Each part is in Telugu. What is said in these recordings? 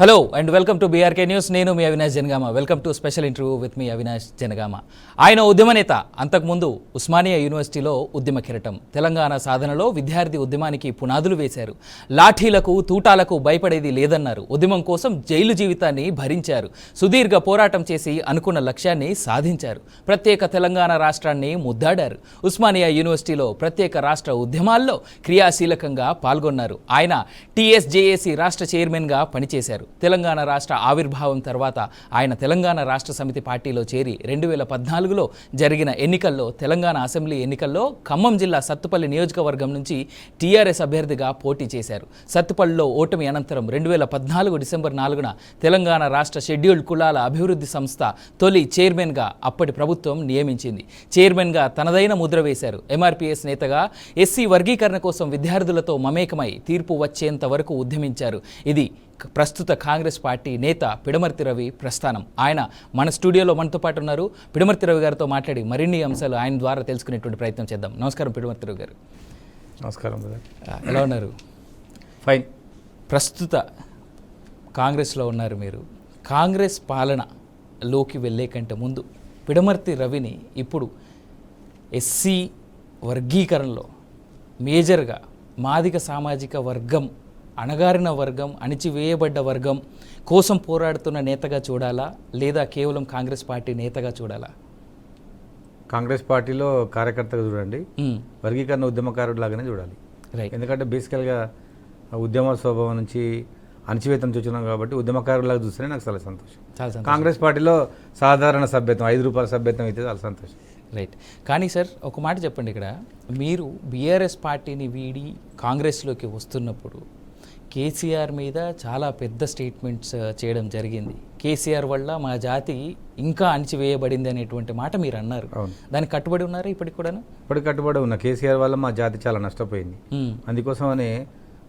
Hello and welcome to BRK news. నేను మీ Avinash Janagama. Welcome to special interview with మీ అవినాష్ జనగామ. ఆయన ఉద్యమ నేత. అంతకుముందు ఉస్మానియా యూనివర్సిటీలో ఉద్యమ కిరటం. తెలంగాణ సాధనలో విద్యార్థి ఉద్యమానికి పునాదులు వేశారు. లాఠీలకు తూటాలకు భయపడేది లేదన్నారు. ఉద్యమం కోసం జైలు జీవితాన్ని భరించారు. సుదీర్ఘ పోరాటం చేసి అనుకున్న లక్ష్యాన్ని సాధించారు. ప్రత్యేక తెలంగాణ రాష్ట్రాన్ని ముద్దాడారు. ఉస్మానియా యూనివర్సిటీలో ప్రత్యేక రాష్ట్ర ఉద్యమాల్లో క్రియాశీలకంగా పాల్గొన్నారు. ఆయన టీఎస్జేఏసీ రాష్ట్ర చైర్మన్గా పనిచేశారు. తెలంగాణ రాష్ట్ర ఆవిర్భావం తర్వాత ఆయన తెలంగాణ రాష్ట్ర సమితి పార్టీలో చేరి 2014లో జరిగిన ఎన్నికల్లో తెలంగాణ అసెంబ్లీ ఎన్నికల్లో ఖమ్మం జిల్లా సత్తుపల్లి నియోజకవర్గం నుంచి టీఆర్ఎస్ అభ్యర్థిగా పోటీ చేశారు. సత్తుపల్లిలో ఓటమి అనంతరం 2014 డిసెంబర్ 4న తెలంగాణ రాష్ట్ర షెడ్యూల్డ్ కులాల అభివృద్ధి సంస్థ తొలి చైర్మన్గా అప్పటి ప్రభుత్వం నియమించింది. చైర్మన్గా తనదైన ముద్ర వేశారు. ఎంఆర్పీఎస్ నేతగా ఎస్సీ వర్గీకరణ కోసం విద్యార్థులతో మమేకమై తీర్పు వచ్చేంత వరకు ఉద్యమించారు. ఇది ప్రస్తుత కాంగ్రెస్ పార్టీ నేత పిడమర్తి రవి ప్రస్థానం. ఆయన మన స్టూడియోలో మనతో పాటు ఉన్నారు. పిడమర్తి రవి గారితో మాట్లాడి మరిన్ని అంశాలు ఆయన ద్వారా తెలుసుకునేటువంటి ప్రయత్నం చేద్దాం. నమస్కారం పిడమర్తి రవి గారు. నమస్కారం. ఎలా ఉన్నారు? ఫైన్. ప్రస్తుత కాంగ్రెస్లో ఉన్నారు మీరు. కాంగ్రెస్ పాలనలోకి వెళ్ళే కంటే ముందు పిడమర్తి రవిని ఇప్పుడు ఎస్సీ వర్గీకరణలో మేజర్గా మాదిగ సామాజిక వర్గం, అణగారిన వర్గం, అణిచివేయబడ్డ వర్గం కోసం పోరాడుతున్న నేతగా చూడాలా, లేదా కేవలం కాంగ్రెస్ పార్టీ నేతగా చూడాలా? కాంగ్రెస్ పార్టీలో కార్యకర్తగా చూడండి, వర్గీకరణ ఉద్యమకారుడు లాగానే చూడాలి. రైట్. ఎందుకంటే బేసికల్గా ఉద్యమ స్వభావం నుంచి అణచివేతం చూస్తున్నాం కాబట్టి ఉద్యమకారులాగా చూస్తేనే నాకు చాలా సంతోషం. కాంగ్రెస్ పార్టీలో సాధారణ సభ్యత్వం, ₹5 సభ్యత్వం అయితే చాలా సంతోషం. రైట్. కానీ సార్ ఒక మాట చెప్పండి, ఇక్కడ మీరు బీఆర్ఎస్ పార్టీని వీడి కాంగ్రెస్లోకి వస్తున్నప్పుడు కేసీఆర్ మీద చాలా పెద్ద స్టేట్మెంట్స్ చేయడం జరిగింది. కేసీఆర్ వల్ల మా జాతి ఇంకా అణచివేయబడింది అనేటువంటి మాట మీరు అన్నారు. దానికి కట్టుబడి ఉన్నారా ఇప్పటికి కూడాను? ఇప్పటికి కట్టుబడి ఉన్నా. కేసీఆర్ వల్ల మా జాతి చాలా నష్టపోయింది. అందుకోసమనే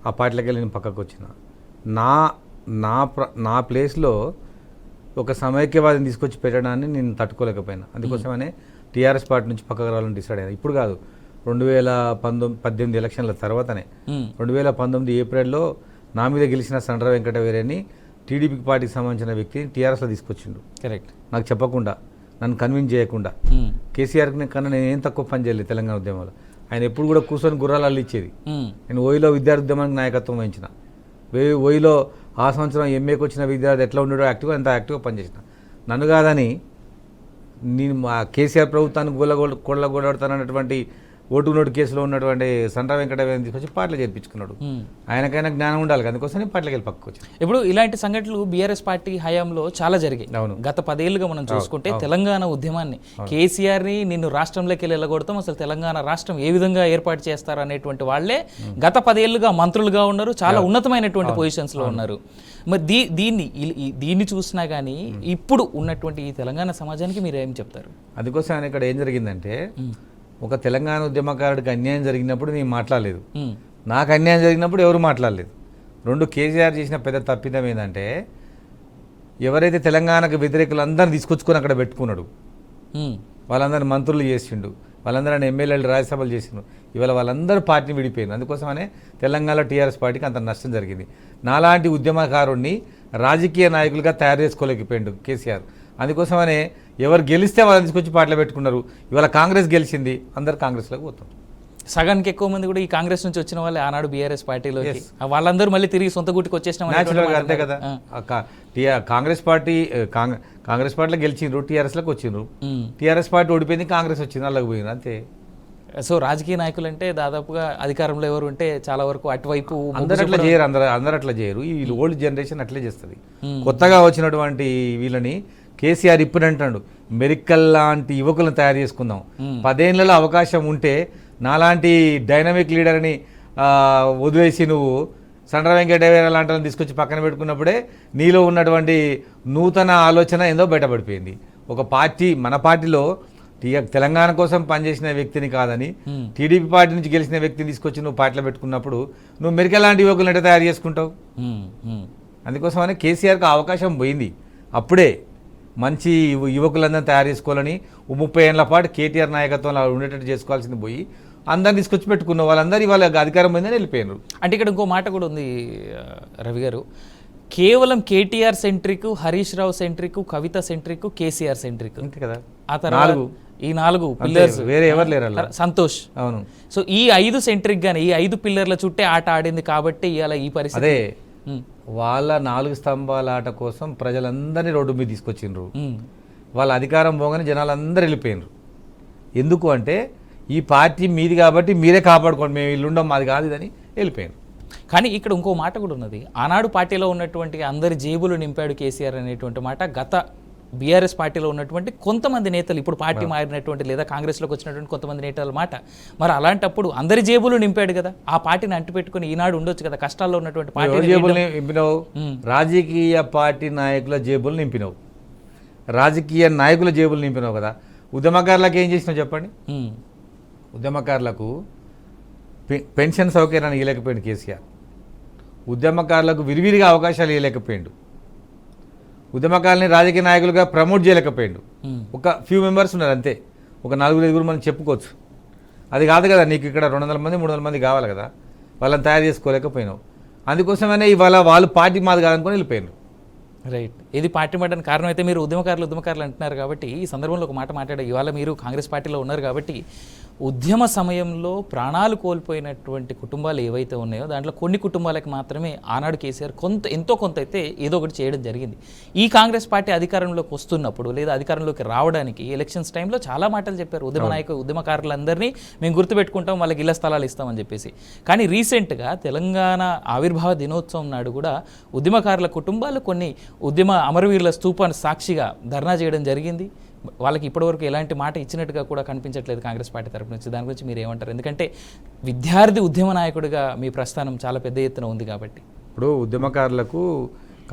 ఆ పార్టీలోకి వెళ్ళి నేను పక్కకు వచ్చిన. నా ప్లేస్లో ఒక సమైక్యవాదిని తీసుకొచ్చి పెట్టడాన్ని నేను తట్టుకోలేకపోయినా. అందుకోసమనే టీఆర్ఎస్ పార్టీ నుంచి పక్కకు రావాలని డిసైడ్ అయ్యాను. ఇప్పుడు కాదు, 2018 ఎలక్షన్ల తర్వాతనే 2019 ఏప్రిల్లో నా మీద గెలిచిన సండ్ర వెంకటవీరని టీడీపీ పార్టీకి సంబంధించిన వ్యక్తిని టీఆర్ఎస్లో తీసుకొచ్చిండు. కరెక్ట్. నాకు చెప్పకుండా, నన్ను కన్విన్స్ చేయకుండా. కేసీఆర్కి కన్నా నేను ఏం తక్కువ పని చేయలేదు తెలంగాణ ఉద్యమంలో. ఆయన ఎప్పుడు కూడా కూర్చొని గుర్రాలు ఇచ్చేది. నేను ఓయిలో విద్యార్థి ఉద్యమానికి నాయకత్వం వహించిన. ఓయిలో ఆ సంవత్సరం ఎంఏకి వచ్చిన విద్యార్థి ఎట్లా ఉండడో యాక్టివ్గా అంత యాక్టివ్గా పనిచేసిన. నన్ను కాదని నేను మా కేసీఆర్ ప్రభుత్వానికి కొల్లగొడతానన్నటువంటి ఓటు కేసులో ఉన్నటువంటి సండ్ర వెంకటవీరని తీసుకొచ్చి పార్టీలో చేర్పించుకున్నాడు. ఆయనకైనా జ్ఞానం ఉండాలి. అందుకోసం పార్టీకి వెళ్ళి పక్కకు వచ్చి. ఇప్పుడు ఇలాంటి సంఘటనలు బీఆర్ఎస్ పార్టీ హయాంలో చాలా జరిగాయి. అవును. గత 10 ఏళ్ళుగా మనం చూసుకుంటే తెలంగాణ ఉద్యమాన్ని, కేసీఆర్ని నిన్ను రాష్ట్రంలోకి వెళ్ళి వెళ్ళగొడతాం, అసలు తెలంగాణ రాష్ట్రం ఏ విధంగా ఏర్పాటు చేస్తారు అనేటువంటి వాళ్ళే గత 10 ఏళ్ళుగా మంత్రులుగా ఉన్నారు, చాలా ఉన్నతమైనటువంటి పొజిషన్స్లో ఉన్నారు. మరి దీన్ని చూసినా కానీ ఇప్పుడు ఉన్నటువంటి ఈ తెలంగాణ సమాజానికి మీరు ఏం చెప్తారు? అందుకోసం ఆయన ఇక్కడ ఏం జరిగిందంటే, ఒక తెలంగాణ ఉద్యమకారుడికి అన్యాయం జరిగినప్పుడు నేను మాట్లాడలేదు, నాకు అన్యాయం జరిగినప్పుడు ఎవరు మాట్లాడలేదు. రెండు, కేసీఆర్ చేసిన పెద్ద తప్పిదం ఏంటంటే, ఎవరైతే తెలంగాణకు వ్యతిరేకులు అందరిని తీసుకొచ్చుకొని అక్కడ పెట్టుకున్నాడు, వాళ్ళందరినీ మంత్రులు చేసిండు, వాళ్ళందరూ ఎమ్మెల్యేలు రాజ్యసభలు చేసిండు. ఇవాళ వాళ్ళందరూ పార్టీని విడిపోయారు. అందుకోసమనే తెలంగాణలో టీఆర్ఎస్ పార్టీకి అంత నష్టం జరిగింది. నాలాంటి ఉద్యమకారుడిని రాజకీయ నాయకులుగా తయారు చేసుకోలేకపోయాడు కేసీఆర్. అందుకోసమనే ఎవరు గెలిస్తే వాళ్ళని తీసుకొచ్చి పార్టీలో పెట్టుకున్నారు. ఇవాళ కాంగ్రెస్ గెలిచింది, అందరు కాంగ్రెస్లోకి పోతారు. సగానికి ఎక్కువ మంది కూడా ఈ కాంగ్రెస్ నుంచి వచ్చిన వాళ్ళే ఆనాడు బీఆర్ఎస్ పార్టీలోకి. వాళ్ళందరూ మళ్ళీ తిరిగి సొంత గుట్టుకు వచ్చేసిన అంతే కదా. కాంగ్రెస్ పార్టీలో గెలిచిండ్రు, టీఆర్ఎస్లోకి వచ్చిండ్రు. టీఆర్ఎస్ పార్టీ ఓడిపోయింది, కాంగ్రెస్ వచ్చింది, అలాగే పోయింది, అంతే. సో రాజకీయ నాయకులు అంటే దాదాపుగా అధికారంలో ఎవరు ఉంటే చాలా వరకు అటువైపు అందరూ అట్లా చేయరు. ఈ ఓల్డ్ జనరేషన్ అట్లే చేస్తుంది. కొత్తగా వచ్చినటువంటి వీళ్ళని కేసీఆర్ ఇప్పుడు అంటాడు, మెరికల్ లాంటి యువకులను తయారు చేసుకుందాం. 10 ఏళ్లలో అవకాశం ఉంటే నాలాంటి డైనమిక్ లీడర్ని వదిలేసి నువ్వు సండ్ర వెంకటవీర లాంటి వాళ్ళని తీసుకొచ్చి పక్కన పెట్టుకున్నప్పుడే నీలో ఉన్నటువంటి నూతన ఆలోచన ఏందో బయటపడిపోయింది. ఒక పార్టీ, మన పార్టీలో తెలంగాణ కోసం పనిచేసిన వ్యక్తిని కాదని టీడీపీ పార్టీ నుంచి గెలిచిన వ్యక్తిని తీసుకొచ్చి నువ్వు పార్టీలో పెట్టుకున్నప్పుడు నువ్వు మెరికల్ లాంటి యువకులను ఎట్లా తయారు చేసుకుంటావు? అందుకోసమనే కేసీఆర్కి అవకాశం పోయింది. అప్పుడే మంచి యువకులందరినీ తయారు చేసుకోవాలని 30 ఏళ్ల పాటు కేటీఆర్ నాయకత్వంలో ఉండేటట్టు చేసుకోవాల్సింది పోయి అందరిని తీసుకొచ్చి పెట్టుకున్న వాళ్ళందరూ ఇవాళ అధికారం పోయిందని వెళ్ళిపోయినారు. అంటే ఇక్కడ ఇంకో మాట కూడా ఉంది రవి గారు. కేవలం కేటీఆర్ సెంట్రిక్, హరీష్ రావు సెంట్రిక్, కవిత సెంట్రిక్, కేసీఆర్ సెంట్రిక్, అంతే కదా. ఆ తర్వాత ఈ 4 పిల్లర్స్, వేరే ఎవరు లేరు అలా. సంతోష్. అవును. సో ఈ 5 సెంట్రిక్ గానీ ఈ 5 పిల్లర్ల చుట్టే ఆట ఆడింది కాబట్టి ఇవాళ ఈ పరిస్థితి. అదే వాళ్ళ 4 స్తంభాల ఆట కోసం ప్రజలందరినీ రోడ్డు మీద తీసుకొచ్చిండ్రు. వాళ్ళ అధికారం పోగానే జనాలందరూ వెళ్ళిపోయినరు. ఎందుకు అంటే ఈ పార్టీ మీది కాబట్టి మీరే కాపాడుకోండి, మేము ఇల్లుండం మాది కాదు ఇదని వెళ్ళిపోయారు. కానీ ఇక్కడ ఇంకో మాట కూడా ఉన్నది. ఆనాడు పార్టీలో ఉన్నటువంటి అందరి జేబులు నింపాడు కేసీఆర్ అనేటువంటి మాట గత బీఆర్ఎస్ పార్టీలో ఉన్నటువంటి కొంతమంది నేతలు, ఇప్పుడు పార్టీ మారినటువంటి లేదా కాంగ్రెస్లోకి వచ్చినటువంటి కొంతమంది నేతల మాట. మరి అలాంటప్పుడు అందరి జేబులు నింపాడు కదా, ఆ పార్టీని అంటిపెట్టుకుని ఈనాడు ఉండొచ్చు కదా. కష్టాల్లో ఉన్నటువంటి పార్టీ జేబులు నింపినావు, రాజకీయ పార్టీ నాయకుల జేబులు నింపినావు, రాజకీయ నాయకుల జేబులు నింపినావు కదా. ఉద్యమకారులకు ఏం చేసినావు చెప్పండి. ఉద్యమకారులకు పెన్షన్ సౌకర్యాన్ని ఇవ్వలేకపోయింది కేసీఆర్. ఉద్యమకారులకు విరివిరిగా అవకాశాలు ఇవ్వలేకపోయిండు. ఉద్యమకారులని రాజకీయ నాయకులుగా ప్రమోట్ చేయలేకపోయిండు. ఒక ఫ్యూ మెంబర్స్ ఉన్నారు అంతే, ఒక 4-5 మనం చెప్పుకోవచ్చు. అది కాదు కదా, నీకు ఇక్కడ 200 మంది 300 మంది కావాలి కదా, వాళ్ళని తయారు చేసుకోలేకపోయినావు. అందుకోసమైనా ఇవాళ వాళ్ళు పార్టీ మాది కాదనుకొని వెళ్ళిపోయినారు. రైట్. ఇది పార్టీ మారడానికి కారణం అయితే మీరు ఉద్యమకారులు అంటున్నారు కాబట్టి ఈ సందర్భంలో ఒక మాట మాట్లాడారు. ఇవాళ మీరు కాంగ్రెస్ పార్టీలో ఉన్నారు కాబట్టి ఉద్యమ సమయంలో ప్రాణాలు కోల్పోయినటువంటి కుటుంబాలు ఏవైతే ఉన్నాయో దాంట్లో కొన్ని కుటుంబాలకు మాత్రమే ఆనాడు కేసీఆర్ ఎంతో కొంత అయితే ఏదో ఒకటి చేయడం జరిగింది. ఈ కాంగ్రెస్ పార్టీ అధికారంలోకి వస్తున్నప్పుడు లేదా అధికారంలోకి రావడానికి ఎలక్షన్స్ టైంలో చాలా మాటలు చెప్పారు. ఉద్యమకారులందరినీ మేము గుర్తుపెట్టుకుంటాం, వాళ్ళకి ఇళ్ల స్థలాలు ఇస్తామని చెప్పేసి. కానీ రీసెంట్గా తెలంగాణ ఆవిర్భావ దినోత్సవం నాడు కూడా ఉద్యమకారుల కుటుంబాలు కొన్ని ఉద్యమ అమరవీరుల స్తూపాన్ని సాక్షిగా ధర్నా చేయడం జరిగింది. వాళ్ళకి ఇప్పటివరకు ఎలాంటి మాట ఇచ్చినట్టుగా కూడా కనిపించట్లేదు కాంగ్రెస్ పార్టీ తరపు నుంచి. దాని గురించి మీరు ఏమంటారు? ఎందుకంటే విద్యార్థి ఉద్యమ నాయకుడిగా మీ ప్రస్థానం చాలా పెద్ద ఎత్తున ఉంది కాబట్టి. ఇప్పుడు ఉద్యమకారులకు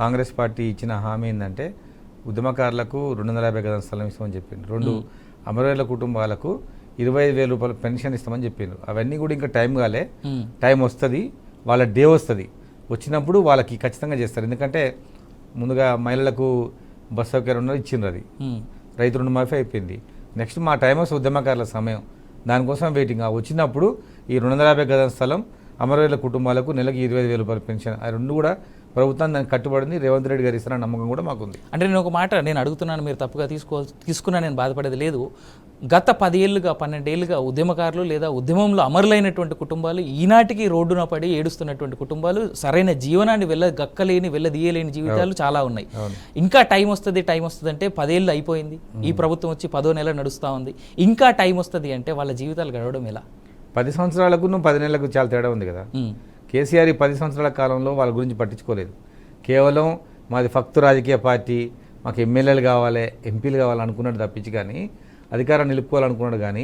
కాంగ్రెస్ పార్టీ ఇచ్చిన హామీ ఏంటంటే ఉద్యమకారులకు 250 గజాల స్థలం ఇస్తామని చెప్పిండ్రు. 2 అమరవీరుల కుటుంబాలకు 25,000 రూపాయలు పెన్షన్ ఇస్తామని చెప్పిండ్రు. అవన్నీ కూడా ఇంకా టైం కాలే, టైం వస్తుంది, వాళ్ళ డే వస్తుంది. వచ్చినప్పుడు వాళ్ళకి ఖచ్చితంగా చేస్తారు. ఎందుకంటే ముందుగా మహిళలకు బస్ సౌకర్యం ఉన్నది ఇచ్చిండ్రు, అది రైతు రుణమాఫీ అయిపోయింది. నెక్స్ట్ మా టైం వస్తే ఉద్యమకారుల సమయం, దానికోసం వెయిటింగ్. వచ్చినప్పుడు ఈ 250 గజాల స్థలం అమరవీరుల కుటుంబాలకు నెలకు 25,000 రూపాయల పెన్షన్, ఆ 2 కూడా ప్రభుత్వం దానికి కట్టుబడింది. రేవంత్ రెడ్డి గారు ఇస్తారన్న నమ్మకం కూడా మాకుంది. అంటే నేను ఒక మాట అడుగుతున్నాను, మీరు తప్పుగా తీసుకున్నా నేను బాధపడేది లేదు. గత 10 ఏళ్ళుగా 12 ఏళ్ళుగా ఉద్యమకారులు లేదా ఉద్యమంలో అమరులైనటువంటి కుటుంబాలు, ఈనాటికి రోడ్డున పడి ఏడుస్తున్నటువంటి కుటుంబాలు, సరైన జీవనాన్ని వెళ్ళదీయలేని జీవితాలు చాలా ఉన్నాయి. ఇంకా టైం వస్తుంది అంటే 10 ఏళ్ళు అయిపోయింది, ఈ ప్రభుత్వం వచ్చి 10వ నెల నడుస్తూ ఉంది. ఇంకా టైం వస్తుంది అంటే వాళ్ళ జీవితాలు గడవడం ఎలా? 10 సంవత్సరాలకు 10 నెలలకు చాలా తేడా ఉంది కదా. కేసీఆర్ ఈ 10 సంవత్సరాల కాలంలో వాళ్ళ గురించి పట్టించుకోలేదు. కేవలం మాది ఫక్తు రాజకీయ పార్టీ, మాకు ఎమ్మెల్యేలు కావాలి, ఎంపీలు కావాలి అనుకున్నాడు తప్పించి, కానీ అధికారం నిలుపుకోవాలనుకున్నాడు. కానీ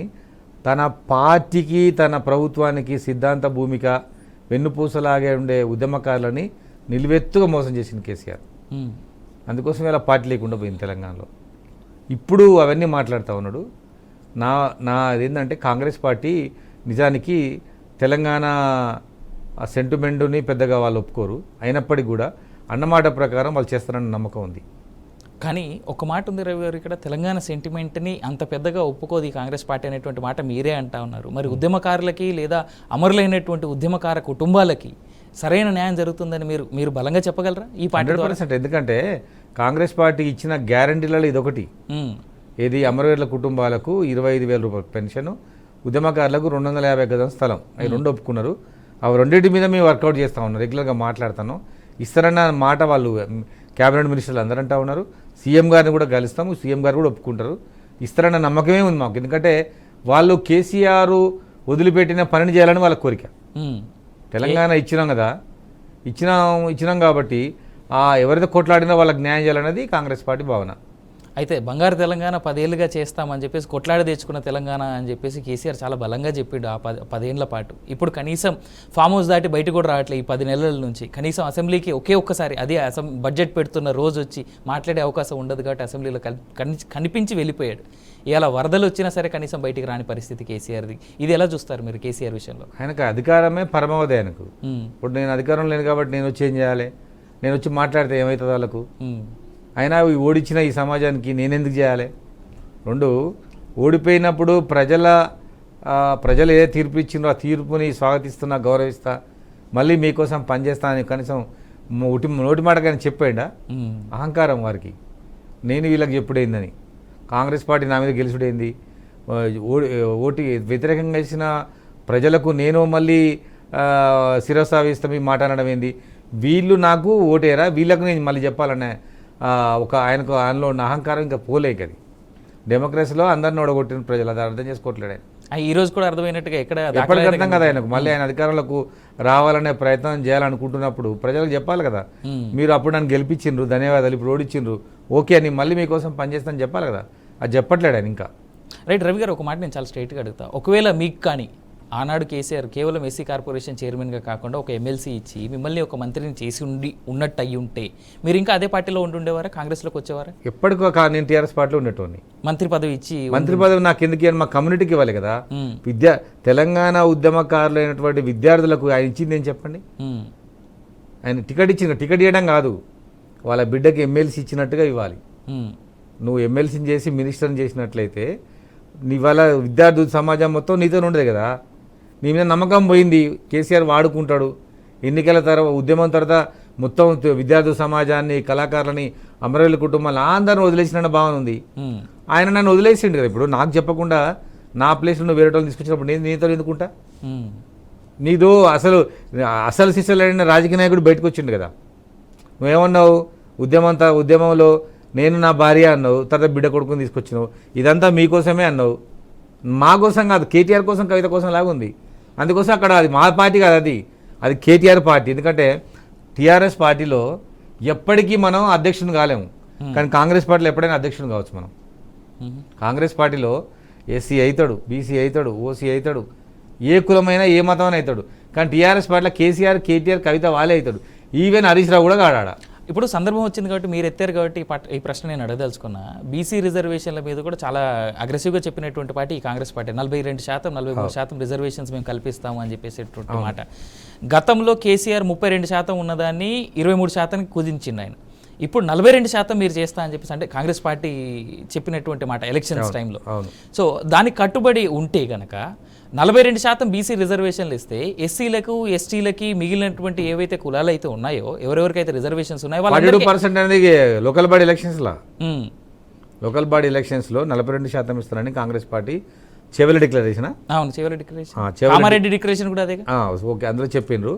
తన పార్టీకి తన ప్రభుత్వానికి సిద్ధాంత భూమిక వెన్నుపూసలాగే ఉండే ఉద్యమకారులని నిలువెత్తుగా మోసం చేసింది కేసీఆర్. అందుకోసం ఇలా పార్టీ లేకుండా పోయింది తెలంగాణలో. ఇప్పుడు అవన్నీ మాట్లాడుతూ ఉన్నాడు. నా అదేంటంటే కాంగ్రెస్ పార్టీ నిజానికి తెలంగాణ ఆ సెంటిమెంటుని పెద్దగా వాళ్ళు ఒప్పుకోరు, అయినప్పటికీ కూడా అన్నమాట ప్రకారం వాళ్ళు చేస్తారన్న నమ్మకం ఉంది. కానీ ఒక మాట ఉంది రవి గారు, ఇక్కడ తెలంగాణ సెంటిమెంట్ని అంత పెద్దగా ఒప్పుకోదు ఈ కాంగ్రెస్ పార్టీ అనేటువంటి మాట మీరే అంటా ఉన్నారు. మరి ఉద్యమకారులకి లేదా అమరులైనటువంటి ఉద్యమకార కుటుంబాలకి సరైన న్యాయం జరుగుతుందని మీరు బలంగా చెప్పగలరా ఈ పార్టీ? 100%. ఎందుకంటే కాంగ్రెస్ పార్టీ ఇచ్చిన గ్యారంటీలలో ఇదొకటి. ఏది అమరవీరుల కుటుంబాలకు 25,000 రూపాయల పెన్షన్, ఉద్యమకారులకు 250 గజాల స్థలం, అవి 2 ఒప్పుకున్నారు. అవి 2 మీద మేము వర్కౌట్ చేస్తూ ఉన్నాం, రెగ్యులర్గా మాట్లాడుతాను. ఇస్తారన్న మాట వాళ్ళు క్యాబినెట్ మినిస్టర్లు అందరూ అంటూ ఉన్నారు. సీఎం గారిని కూడా కలుస్తాము, సీఎం గారు కూడా ఒప్పుకుంటారు. ఇస్తారన్న నమ్మకమే ఉంది మాకు. ఎందుకంటే వాళ్ళు కేసీఆర్ వదిలిపెట్టిన పనిని చేయాలని వాళ్ళ కోరిక. తెలంగాణ ఇచ్చినాం కదా, ఇచ్చినాం కాబట్టి ఎవరైతే కొట్లాడినా వాళ్ళకి న్యాయం చేయాలన్నది కాంగ్రెస్ పార్టీ భావన. అయితే బంగారు తెలంగాణ 10 ఏళ్ళుగా చేస్తామని చెప్పేసి కొట్లాడి తెచ్చుకున్న తెలంగాణ అని చెప్పేసి కేసీఆర్ చాలా బలంగా చెప్పాడు ఆ 10 ఏళ్ల పాటు. ఇప్పుడు కనీసం ఫామ్ హౌస్ దాటి బయట కూడా రావట్లేదు ఈ 10 నెలల నుంచి. కనీసం అసెంబ్లీకి ఒక్కసారి అదే బడ్జెట్ పెడుతున్న రోజు వచ్చి మాట్లాడే అవకాశం ఉండదు కాబట్టి అసెంబ్లీలో కనిపించి వెళ్ళిపోయాడు. ఇలా వరదలు వచ్చినా సరే కనీసం బయటికి రాని పరిస్థితి కేసీఆర్ది. ఇది ఎలా చూస్తారు మీరు కేసీఆర్ విషయంలో? ఆయనకు అధికారమే పరమావధి ఆయనకు. ఇప్పుడు నేను అధికారం లేను కాబట్టి నేను వచ్చి ఏం చేయాలి, నేను వచ్చి మాట్లాడితే ఏమవుతుంది వాళ్ళకు? అయినా ఓడించిన ఈ సమాజానికి నేనెందుకు చేయాలి? 2 ఓడిపోయినప్పుడు ప్రజలు ఏ తీర్పు ఇచ్చిందో ఆ తీర్పుని స్వాగతిస్తున్నా, గౌరవిస్తా, మళ్ళీ మీకోసం పనిచేస్తా అని కనీసం నోటి మాట కానీ చెప్పాడా? మ్మ్. అహంకారం వారికి. నేను వీళ్ళకి చెప్పుడైందని. కాంగ్రెస్ పార్టీ నా మీద గెలుచుడైంది, ఓటు వ్యతిరేకంగా ఇచ్చిన ప్రజలకు నేను మళ్ళీ శిరసావిస్తాం ఈ మాట అనడం ఏంది? వీళ్ళు నాకు ఓటేరా, వీళ్ళకు నేను మళ్ళీ చెప్పాలనే ఆయనలో ఉన్న అహంకారం ఇంకా పోలేక. అది డెమోక్రసీలో అందరిని ఓడగొట్టిన ప్రజలు, అది అర్థం చేసుకోవట్లేడు ఆయన. ఈ రోజు కూడా అర్థమైనట్టుగా ఎక్కడ ఎప్పటికీ అర్థం కదా ఆయనకు. మళ్ళీ ఆయన అధికారంలోకి రావాలనే ప్రయత్నం చేయాలనుకుంటున్నప్పుడు ప్రజలకు చెప్పాలి కదా, మీరు అప్పుడు నన్ను గెలిపించిండ్రు, ధన్యవాదాలు, ఇప్పుడు ఓడిచ్చిండ్రు, ఓకే అని మళ్ళీ మీకోసం పనిచేస్తాను చెప్పాలి కదా. అది చెప్పట్లేడు ఆయన ఇంకా. రైట్ రవి గారు, ఒక మాట నేను చాలా స్ట్రైట్గా అడుగుతా. ఒకవేళ మీకు కానీ ఆనాడు కేసీఆర్ కేవలం ఎస్సీ కార్పొరేషన్ చైర్మన్గా కాకుండా ఒక ఎమ్మెల్సీ ఇచ్చి మిమ్మల్ని ఒక మంత్రిని చేసి ఉన్నట్టు అయ్యి ఉంటే మీరు ఇంకా అదే పార్టీలో ఉంటుండేవారా, కాంగ్రెస్లోకి వచ్చేవారా? ఎప్పటికో నేను టీఆర్ఎస్ పార్టీలో ఉండేటోని. మంత్రి పదవి ఇచ్చి మంత్రి పదవి నాకు ఎందుకు అని మా కమ్యూనిటీకి ఇవ్వాలి కదా. మ్మ్. తెలంగాణ ఉద్యమకారులైనటువంటి విద్యార్థులకు ఆయన ఇచ్చింది ఏం చెప్పండి? మ్మ్. ఆయన టికెట్ ఇవ్వడం కాదు, వాళ్ళ బిడ్డకి ఎమ్మెల్సీ ఇచ్చినట్టుగా ఇవ్వాలి. మ్మ్. నువ్వు ఎమ్మెల్సీని చేసి మినిస్టర్ని చేసినట్లయితే ఇవాళ విద్యార్థి సమాజం మొత్తం నీతో ఉండదు కదా. నీ మీద నమ్మకం పోయింది, కేసీఆర్ వాడుకుంటాడు. ఎన్నికల తర్వాత ఉద్యమం తర్వాత మొత్తం విద్యార్థి సమాజాన్ని, కళాకారులని, అమరవీరుల కుటుంబాన్ని అందరిని వదిలేసిన భావన ఉంది. మ్మ్. ఆయన నన్ను వదిలేసిండు కదా. ఇప్పుడు నాకు చెప్పకుండా నా ప్లేస్లో నువ్వు వేరే వాళ్ళు తీసుకొచ్చినప్పుడు నేను నీతో ఎందుకుంటా? మ్మ్. నీదో అసలు శిష్యులైన రాజకీయ నాయకుడు బయటకు వచ్చిండు కదా. నువ్వేమన్నావు? ఉద్యమంలో నేను నా భార్య అన్నావు, తర్వాత బిడ్డ కొడుకుని తీసుకొచ్చినావు. ఇదంతా మీకోసమే అన్నావు, మా కోసం కాదు, కేటీఆర్ కోసం, కవిత కోసం లాగా ఉంది. అందుకోసం అక్కడ అది మా పార్టీ కాదు, అది కేటీఆర్ పార్టీ. ఎందుకంటే టీఆర్ఎస్ పార్టీలో ఎప్పటికీ మనం అధ్యక్షుని కాలేము, కానీ కాంగ్రెస్ పార్టీలో ఎప్పుడైనా అధ్యక్షుని కావచ్చు మనం. కాంగ్రెస్ పార్టీలో ఎస్సీ అవుతాడు, బీసీ అవుతాడు, ఓసీ అవుతాడు, ఏ కులమైనా ఏ మతమైనా అవుతాడు. కానీ టీఆర్ఎస్ పార్టీలో కేసీఆర్, కేటీఆర్, కవిత వాళ్ళే అవుతాడు. ఈవెన్ హరీష్ రావు కూడా కాడాడ. ఇప్పుడు సందర్భం వచ్చింది కాబట్టి మీరు ఎత్తారు కాబట్టి ఈ ప్రశ్న నేను అడగదలుచుకున్నా. బీసీ రిజర్వేషన్ల మీద కూడా చాలా అగ్రెసివ్గా చెప్పినటువంటి పార్టీ ఈ కాంగ్రెస్ పార్టీ. 42%, 43% రిజర్వేషన్స్ మేము కల్పిస్తాము అని చెప్పేసేటువంటి మాట. గతంలో కేసీఆర్ 32% ఉన్నదాన్ని 23%కి కుదించిండు ఆయన. ఇప్పుడు 42% మీరు చేస్తా అని చెప్పేసి, అంటే కాంగ్రెస్ పార్టీ చెప్పినటువంటి మాట ఎలక్షన్స్ టైంలో. సో దానికి కట్టుబడి ఉంటే కనుక 42% బీసీ రిజర్వేషన్లు ఇస్తే ఎస్సీలకు, ఎస్టీలకి, మిగిలినటువంటి ఏవైతే కులాలు అయితే ఉన్నాయో, ఎవరెవరికైతే రిజర్వేషన్స్ ఉన్నాయో 42% అనేది లోకల్ బాడీ ఎలక్షన్స్లో. లోకల్ బాడీ ఎలక్షన్స్లో 42% ఇస్తారని కాంగ్రెస్ పార్టీ చివరి డిక్లరేషన్. అవును, చివరి డిక్లరేషన్, కామారెడ్డి డిక్లరేషన్ కూడా అదే. ఓకే, అందులో చెప్పిండ్రు.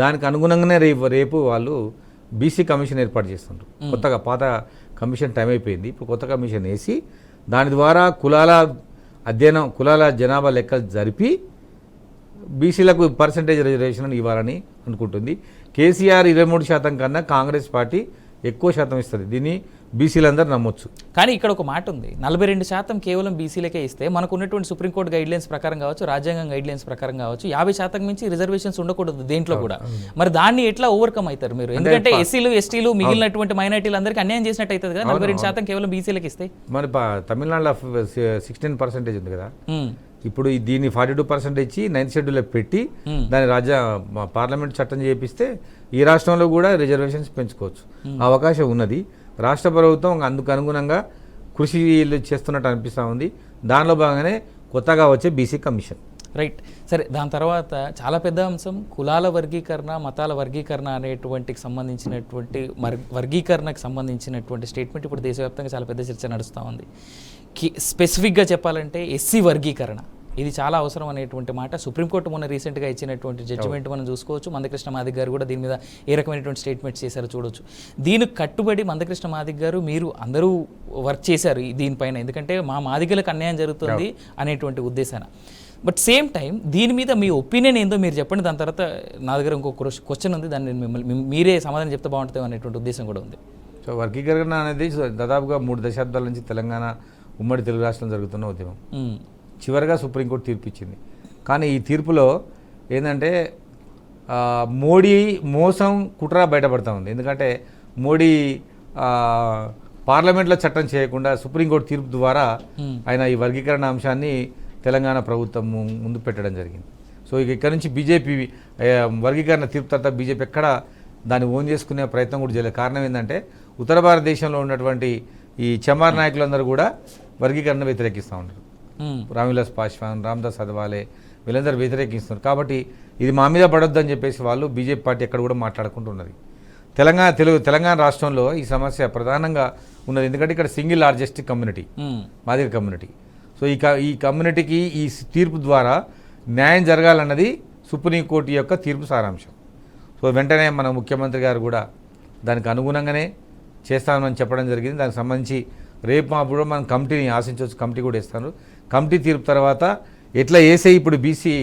దానికి అనుగుణంగానే రేపు వాళ్ళు బీసీ కమిషన్ ఏర్పాటు చేస్తుండ్రు. కొత్తగా పాత కమిషన్ టైం అయిపోయింది, ఇప్పుడు కొత్త కమిషన్ వేసి దాని ద్వారా కులాల జనాభా లెక్కలు జరిపి బీసీలకు పర్సంటేజ్ రిజర్వేషన్ ఇవ్వాలని అనుకుంటుంది. కేసీఆర్ 23% కన్నా కాంగ్రెస్ పార్టీ ఎక్కువ శాతం ఇస్తుంది. దీన్ని బీసీలందరూ నమ్మొచ్చు. కానీ ఇక్కడ ఒక మాట ఉంది, 42% కేవలం బీసీలకే ఇస్తే మనకు ఉన్నటువంటి సుప్రీంకోర్టు గైడ్లైన్స్ ప్రకారం కావచ్చు, రాజ్యాంగం గైడ్లైన్స్ ప్రకారం కావచ్చు, 50% మించి రిజర్వేషన్స్ ఉండకూడదు దేంట్లో కూడా. మరి దాన్ని ఎట్లా ఓవర్కమ్ అవుతారు మీరు? ఎందుకంటే ఎస్సీలు, ఎస్టీలు, మిగిలినటువంటి మైనార్టీలు అందరికీ అన్యాయం చేసినట్టు అవుతుంది కదా 42% కేవలం బీసీలకి ఇస్తే. మరి తమిళనాడులో 16% ఉంది కదా. ఇప్పుడు దీన్ని 42% ఇచ్చి 9th షెడ్యూల్లో పెట్టి దాని పార్లమెంట్ చట్టం చేపిస్తే ఈ రాష్ట్రంలో కూడా రిజర్వేషన్స్ పెంచుకోవచ్చు, అవకాశం ఉన్నది. రాష్ట్ర ప్రభుత్వం అందుకు అనుగుణంగా కృషి చేస్తున్నట్టు అనిపిస్తూ ఉంది. దానిలో భాగంగానే కొత్తగా వచ్చే బీసీ కమిషన్. రైట్, సరే. దాని తర్వాత చాలా పెద్ద అంశం కులాల వర్గీకరణ, మతాల వర్గీకరణ అనేటువంటికి సంబంధించినటువంటి వర్గీకరణకు సంబంధించినటువంటి స్టేట్మెంట్ ఇప్పుడు దేశవ్యాప్తంగా చాలా పెద్ద చర్చ నడుస్తూ ఉంది. స్పెసిఫిక్గా చెప్పాలంటే ఎస్సీ వర్గీకరణ, ఇది చాలా అవసరం అనేటువంటి మాట. సుప్రీంకోర్టు మొన్న రీసెంట్గా ఇచ్చినటువంటి జడ్జిమెంట్ మనం చూసుకోవచ్చు. మందకృష్ణ మాదిగ గారు కూడా దీని మీద ఏ రకమైనటువంటి స్టేట్మెంట్స్ చేశారో చూడొచ్చు. దీనికి కట్టుబడి మందకృష్ణ మాదిగ గారు, మీరు అందరూ వర్క్ చేశారు దీనిపైన, ఎందుకంటే మా మాదిగలకు అన్యాయం జరుగుతుంది అనేటువంటి ఉద్దేశాన. బట్ సేమ్ టైం దీని మీద మీ ఒపీనియన్ ఏందో మీరు చెప్పండి. దాని తర్వాత నా దగ్గర ఇంకో క్వశ్చన్ ఉంది, దాన్ని మీరే సమాధానం చెప్తే బాగుంటుంది అనేటువంటి ఉద్దేశం కూడా ఉంది. సో వర్గీకరణ అనేది దాదాపుగా 3 దశాబ్దాల నుంచి తెలంగాణ ఉమ్మడి తెలుగు రాష్ట్రం జరుగుతున్న ఉద్యమం. చివరిగా సుప్రీంకోర్టు తీర్పు ఇచ్చింది. కానీ ఈ తీర్పులో ఏంటంటే మోడీ మోసం, కుట్ర బయటపడతా ఉంది. ఎందుకంటే మోడీ పార్లమెంట్లో చట్టం చేయకుండా సుప్రీంకోర్టు తీర్పు ద్వారా ఆయన ఈ వర్గీకరణ అంశాన్ని తెలంగాణ ప్రభుత్వం ముందు పెట్టడం జరిగింది. సో ఇక్కడ నుంచి బీజేపీ వర్గీకరణ తీర్పు తర్వాత బీజేపీ ఎక్కడ దాన్ని ఓన్ చేసుకునే ప్రయత్నం కూడా చేయలేదు. కారణం ఏంటంటే ఉత్తర భారతదేశంలో ఉన్నటువంటి ఈ చమార్ నాయకులందరూ కూడా వర్గీకరణ వ్యతిరేకిస్తూ ఉంటారు. రామ్విలాస్ పాస్వాన్, రామ్దాస్ అథవాలే వీళ్ళందరూ వ్యతిరేకిస్తున్నారు. కాబట్టి ఇది మా మీద పడొద్దని చెప్పేసి వాళ్ళు బీజేపీ పార్టీ ఎక్కడ కూడా మాట్లాడుకుంటున్నది. తెలంగాణ రాష్ట్రంలో ఈ సమస్య ప్రధానంగా ఉన్నది. ఎందుకంటే ఇక్కడ single largest community Madiga community. So ఈ కమ్యూనిటీకి ఈ తీర్పు ద్వారా న్యాయం జరగాలన్నది సుప్రీంకోర్టు యొక్క తీర్పు సారాంశం. సో వెంటనే మన ముఖ్యమంత్రి గారు కూడా దానికి అనుగుణంగానే చేస్తామని చెప్పడం జరిగింది. దానికి సంబంధించి రేపు మా కూడా మనం కమిటీని ఆశించవచ్చు. కమిటీ కూడా ఇస్తారు. కమిటీ తీర్పు తర్వాత ఎట్లా వేసే ఇప్పుడు బీసీ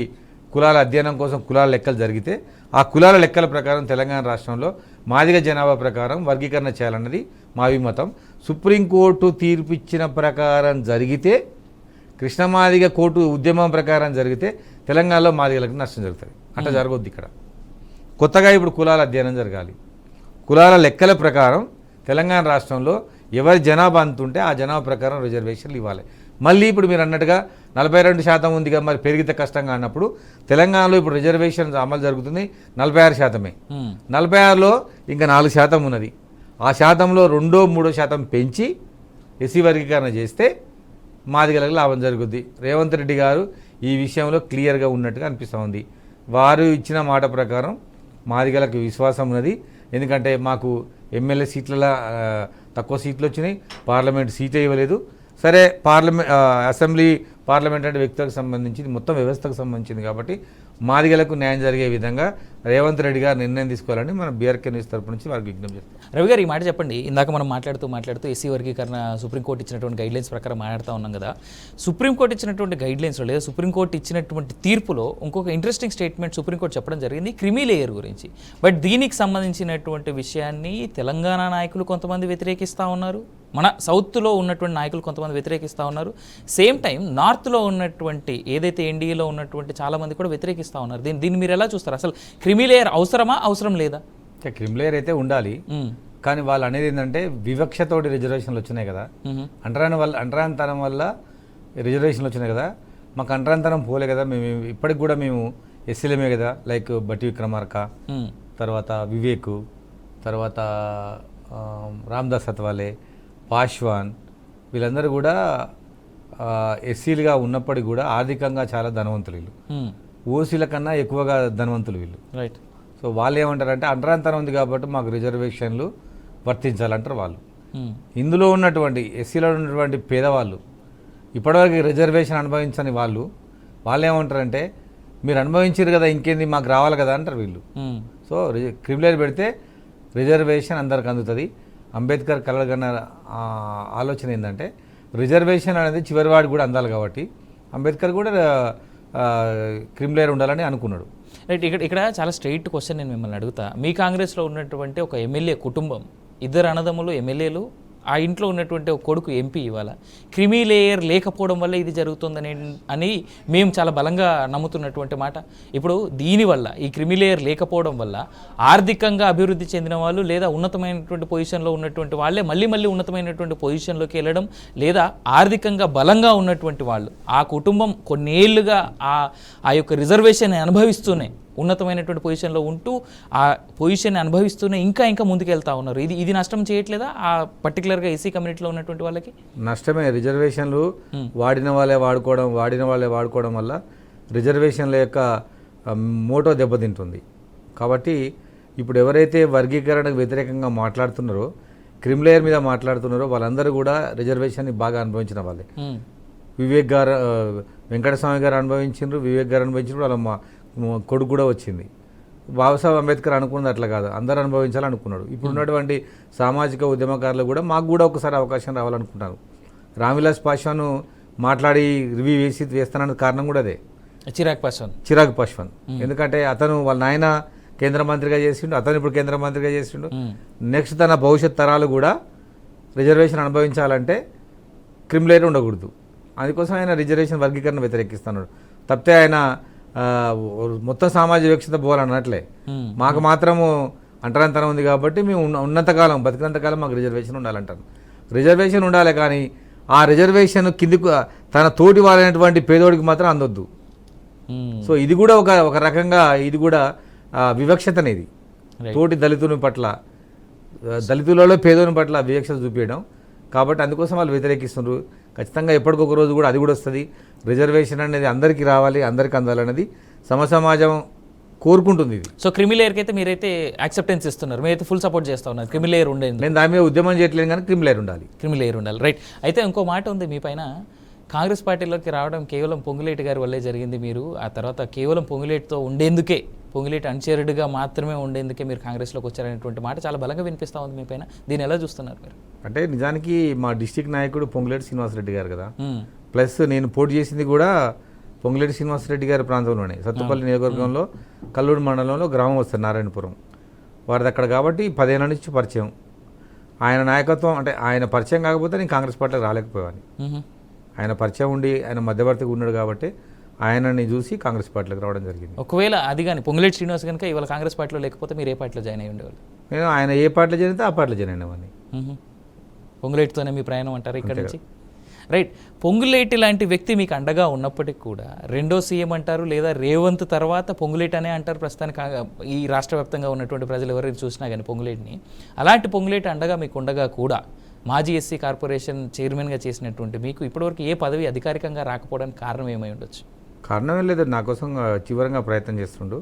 కులాల అధ్యయనం కోసం కులాల లెక్కలు జరిగితే ఆ కులాల లెక్కల ప్రకారం తెలంగాణ రాష్ట్రంలో మాదిగ జనాభా ప్రకారం వర్గీకరణ చేయాలన్నది మా అభిమతం. సుప్రీంకోర్టు తీర్పు ఇచ్చిన ప్రకారం జరిగితే, కృష్ణమాదిగ కోర్టు ఉద్యమం ప్రకారం జరిగితే తెలంగాణలో మాదిగలకు నష్టం జరుగుతుంది. అట్లా జరగొద్దు. ఇక్కడ కొత్తగా ఇప్పుడు కులాల అధ్యయనం జరగాలి. కులాల లెక్కల ప్రకారం తెలంగాణ రాష్ట్రంలో ఎవరి జనాభా అంతుంటే ఆ జనాభా ప్రకారం రిజర్వేషన్లు ఇవ్వాలి. మళ్ళీ ఇప్పుడు మీరు అన్నట్టుగా 42% ఉందిగా, మరి పెరిగితే కష్టంగా అన్నప్పుడు తెలంగాణలో ఇప్పుడు రిజర్వేషన్ అమలు జరుగుతుంది 46%. 46లో ఇంకా 4% ఉన్నది. ఆ శాతంలో 2-3% పెంచి ఎస్సీ వర్గీకరణ చేస్తే మాదిగలకు లాభం జరుగుద్ది. రేవంత్ రెడ్డి గారు ఈ విషయంలో క్లియర్గా ఉన్నట్టుగా అనిపిస్తూ ఉంది. వారు ఇచ్చిన మాట ప్రకారం మాదిగలకు విశ్వాసం ఉన్నది. ఎందుకంటే మాకు ఎమ్మెల్యే సీట్లలో తక్కువ సీట్లు వచ్చినాయి, పార్లమెంట్ సీటే ఇవ్వలేదు. సరే, అసెంబ్లీ పార్లమెంట్ అంటే వ్యక్తులకు సంబంధించింది, మొత్తం వ్యవస్థకు సంబంధించింది. కాబట్టి మాదిగలకు న్యాయం జరిగే విధంగా రేవంత్ రెడ్డి గారు నిర్ణయం తీసుకోవాలని మనం బీఆర్కే న్యూస్ తరపు నుంచి వారికి విజ్ఞప్తి చేస్తాం. రవి గారు, ఈ మాట చెప్పండి. ఇందాక మనం మాట్లాడుతూ ఎస్సీ వర్గీకరణ సుప్రీంకోర్టు ఇచ్చినటువంటి గైడ్లైన్స్ ప్రకారం మాట్లాడుతూ ఉన్నాం కదా. సుప్రీంకోర్టు ఇచ్చినటువంటి గైడ్లైన్స్లో లేదా సుప్రీంకోర్టు ఇచ్చినటువంటి తీర్పులో ఇంకొక ఇంట్రెస్టింగ్ స్టేట్మెంట్ సుప్రీంకోర్టు చెప్పడం జరిగింది క్రిమీ లేయర్ గురించి. బట్ దీనికి సంబంధించినటువంటి విషయాన్ని తెలంగాణ నాయకులు కొంతమంది వ్యతిరేకిస్తూ ఉన్నారు, మన సౌత్లో ఉన్నటువంటి నాయకులు కొంతమంది వ్యతిరేకిస్తూ ఉన్నారు. సేమ్ టైం నార్త్లో ఉన్నటువంటి ఏదైతే ఎన్డీఏలో ఉన్నటువంటి చాలామంది కూడా వ్యతిరేకిస్తూ ఉన్నారు. దీన్ని మీరు ఎలా చూస్తారు? అసలు క్రిమీ లేయర్ అవసరం లేదా? క్రిమీ లేయర్ అయితే ఉండాలి. కానీ వాళ్ళు అనేది ఏంటంటే వివక్షతోటి రిజర్వేషన్లు వచ్చినాయి కదా, అంటరానితనం వల్ల రిజర్వేషన్లు వచ్చినాయి కదా. మాకు అంటరానితనం పోలే కదా, మేము ఇప్పటికి కూడా మేము ఎస్సీలమే కదా. లైక్ బట్టి విక్రమార్క, తర్వాత వివేక్, తర్వాత రామ్దాస్ అత్వాలే, పాశ్వాన్, వీళ్ళందరూ కూడా ఎస్సీలుగా ఉన్నప్పటికీ కూడా ఆర్థికంగా చాలా ధనవంతులు వీళ్ళు. ఓసీల కన్నా ఎక్కువగా ధనవంతులు వీళ్ళు. రైట్. సో వాళ్ళు ఏమంటారంటే అంటరాంతరం ఉంది కాబట్టి మాకు రిజర్వేషన్లు వర్తించాలంటారు వాళ్ళు. ఇందులో ఉన్నటువంటి ఎస్సీలో ఉన్నటువంటి పేదవాళ్ళు, ఇప్పటివరకు రిజర్వేషన్ అనుభవించని వాళ్ళు ఏమంటారంటే మీరు అనుభవించారు కదా, ఇంకేంది మాకు రావాలి కదా అంటారు వీళ్ళు. సో క్రిమిలేర్ పెడితే రిజర్వేషన్ అందరికి అందుతుంది. అంబేద్కర్ కలగన్న ఆలోచన ఏంటంటే రిజర్వేషన్ అనేది చివరి వాడికి కూడా అందాలి కాబట్టి అంబేద్కర్ కూడా క్రిమిలేర్ ఉండాలని అనుకున్నాడు. రైట్. ఇక్కడ చాలా స్ట్రైట్ క్వశ్చన్ నేను మిమ్మల్ని అడుగుతా. మీ కాంగ్రెస్లో ఉన్నటువంటి ఒక ఎమ్మెల్యే కుటుంబం, 2 అన్నదమ్ములు ఎమ్మెల్యేలు, ఆ ఇంట్లో ఉన్నటువంటి ఒక కొడుకు ఎంపీ, ఇవాళ క్రిమీ లేయర్ లేకపోవడం వల్ల ఇది జరుగుతుందని మేము చాలా బలంగా నమ్ముతున్నటువంటి మాట. ఇప్పుడు దీనివల్ల, ఈ క్రిమీ లేయర్ లేకపోవడం వల్ల ఆర్థికంగా అభివృద్ధి చెందిన వాళ్ళు లేదా ఉన్నతమైనటువంటి పొజిషన్లో ఉన్నటువంటి వాళ్ళే మళ్ళీ ఉన్నతమైనటువంటి పొజిషన్లోకి వెళ్ళడం, లేదా ఆర్థికంగా బలంగా ఉన్నటువంటి వాళ్ళు ఆ కుటుంబం కొన్నేళ్లుగా ఆ యొక్క రిజర్వేషన్ అనుభవిస్తూనే ఉన్నతమైనటువంటి పొజిషన్లో ఉంటూ ఆ పొజిషన్ అనుభవిస్తూనే ఇంకా ముందుకు వెళ్తూ ఉన్నారు. ఇది నష్టం చేయట్లేదా ఆ పర్టికులర్గా ఎస్సీ కమ్యూనిటీలో ఉన్నటువంటి వాళ్ళకి? నష్టమే. రిజర్వేషన్లు వాడిన వాళ్ళే వాడుకోవడం వల్ల రిజర్వేషన్ల యొక్క మోటో దెబ్బతింటుంది. కాబట్టి ఇప్పుడు ఎవరైతే వర్గీకరణకు వ్యతిరేకంగా మాట్లాడుతున్నారో, క్రిమిలేయర్ మీద మాట్లాడుతున్నారో వాళ్ళందరూ కూడా రిజర్వేషన్ని బాగా అనుభవించిన వాళ్ళే. వివేక్ గారు, వెంకటస్వామి గారు అనుభవించారు, వివేక్ గారు అనుభవించారు, వాళ్ళ కొడుకు కూడా వచ్చింది. బాబాసాహెబ్ అంబేద్కర్ అనుకున్నది అట్లా కాదు, అందరూ అనుభవించాలనుకున్నాడు. ఇప్పుడు ఉన్నటువంటి సామాజిక ఉద్యమకారులు కూడా మాకు కూడా ఒకసారి అవకాశం రావాలనుకుంటారు. రామ్విలాస్ పాశ్వాన్ మాట్లాడి రివ్యూ వేస్తానన్న కారణం కూడా అదే, చిరాగ్ పాశ్వాన్. ఎందుకంటే అతను వాళ్ళ నాయన కేంద్ర మంత్రిగా చేసిండు, అతను ఇప్పుడు కేంద్ర మంత్రిగా చేసిండు. నెక్స్ట్ తన భవిష్యత్ తరాలు కూడా రిజర్వేషన్ అనుభవించాలంటే క్రిమిలేయర్ ఉండకూడదు. అందుకోసం ఆయన రిజర్వేషన్ వర్గీకరణ వ్యతిరేకిస్తున్నాడు. తప్పితే ఆయన మొత్తం సామాజిక వివక్షత పోవాలన్నట్లే. మాకు మాత్రము అంటరాంతరం ఉంది కాబట్టి మేము ఉన్నంతకాలం, బతికినంతకాలం మాకు రిజర్వేషన్ ఉండాలంటారు. రిజర్వేషన్ ఉండాలి, కానీ ఆ రిజర్వేషన్ కిందికి తన తోటి వాళ్ళైనటువంటి పేదోడికి మాత్రం అందొద్దు. సో ఇది కూడా ఒక రకంగా ఇది కూడా వివక్షతనేది. తోటి దళితుని పట్ల, దళితులలో పేదోని పట్ల వివక్షత చూపించడం. కాబట్టి అందుకోసం వాళ్ళు వ్యతిరేకిస్తున్నారు. ఖచ్చితంగా ఎప్పటికొక రోజు కూడా అది కూడా వస్తుంది. రిజర్వేషన్ అనేది అందరికీ రావాలి, అందరికీ అందాలన్నది సమసమాజం కోరుకుంటుంది ఇది. సో క్రిమిలేయర్కి అయితే మీరైతే యాక్సెప్టెన్స్ ఇస్తున్నారు, మీరైతే ఫుల్ సపోర్ట్ చేస్తా ఉన్నారు క్రిమిలేయర్ ఉండేది, నేను దాని మీద ఉద్యమం చేయట్లేదు కానీ క్రిమిలేయర్ ఉండాలి. క్రిమిలేయర్ ఉండాలి. రైట్. అయితే ఇంకో మాట ఉంది మీ పైన, కాంగ్రెస్ పార్టీలోకి రావడం కేవలం పొంగులేటి గారి వల్లే జరిగింది, మీరు ఆ తర్వాత కేవలం పొంగులేటితో ఉండేందుకే, పొంగులేటి అనుచరుడిగా మాత్రమే ఉండేందుకే మీరు కాంగ్రెస్లోకి వచ్చారనేటువంటి మాట చాలా బలంగా వినిపిస్తూ ఉంది మీ పైన. దీన్ని ఎలా చూస్తున్నారు మీరు? అంటే నిజానికి మా డిస్టిక్ నాయకుడు పొంగులేటి శ్రీనివాసరెడ్డి గారు కదా, ప్లస్ నేను పోటీ చేసింది కూడా పొంగులేటి శ్రీనివాసరెడ్డి గారి ప్రాంతంలోనే, సత్తుపల్లి నియోజకవర్గంలో కల్లూరు మండలంలో గ్రామం వస్తుంది నారాయణపురం, వారిది అక్కడ కాబట్టి 10 ఏళ్ళ నుంచి పరిచయం. ఆయన నాయకత్వం అంటే ఆయన పరిచయం కాకపోతే నేను కాంగ్రెస్ పార్టీకి రాలేకపోయాను. ఆయన పరిచయం ఉండి ఆయన మధ్యవర్తిగా ఉన్నాడు కాబట్టి ఆయనని చూసి కాంగ్రెస్ పార్టీలోకి రావడం జరిగింది. ఒకవేళ అది కానీ పొంగులేటి శ్రీనివాస్ కనుక ఇవాళ కాంగ్రెస్ పార్టీలో లేకపోతే మీరు ఏ పార్టీలో జాయిన్ అయ్యి ఉండేవాళ్ళు? నేను ఆయన ఏ పార్టీలో జరిగితే ఆ పార్టీలో జాయిన్ అయినవాడిని. పొంగులేటితోనే మీ ప్రయాణం అంటారు ఇక్కడ నుంచి? రైట్. పొంగులేటి లాంటి వ్యక్తి మీకు అండగా ఉన్నప్పటికీ కూడా రెండో సీఎం అంటారు, లేదా రేవంత్ తర్వాత పొంగులేటి అనే అంటారు ప్రస్తుతానికి ఈ రాష్ట్ర వ్యాప్తంగా ఉన్నటువంటి ప్రజలు ఎవరైనా చూసినా కానీ పొంగులేటిని. అలాంటి పొంగులేటి అండగా మీకు ఉండగా కూడా మాజీ ఎస్సీ కార్పొరేషన్ చైర్మన్గా చేసినటువంటి మీకు ఇప్పటివరకు ఏ పదవి అధికారికంగా రాకపోవడానికి కారణం ఏమై ఉండొచ్చు? కారణం ఏం లేదు, నా కోసం చివరంగా ప్రయత్నం చేస్తుండు.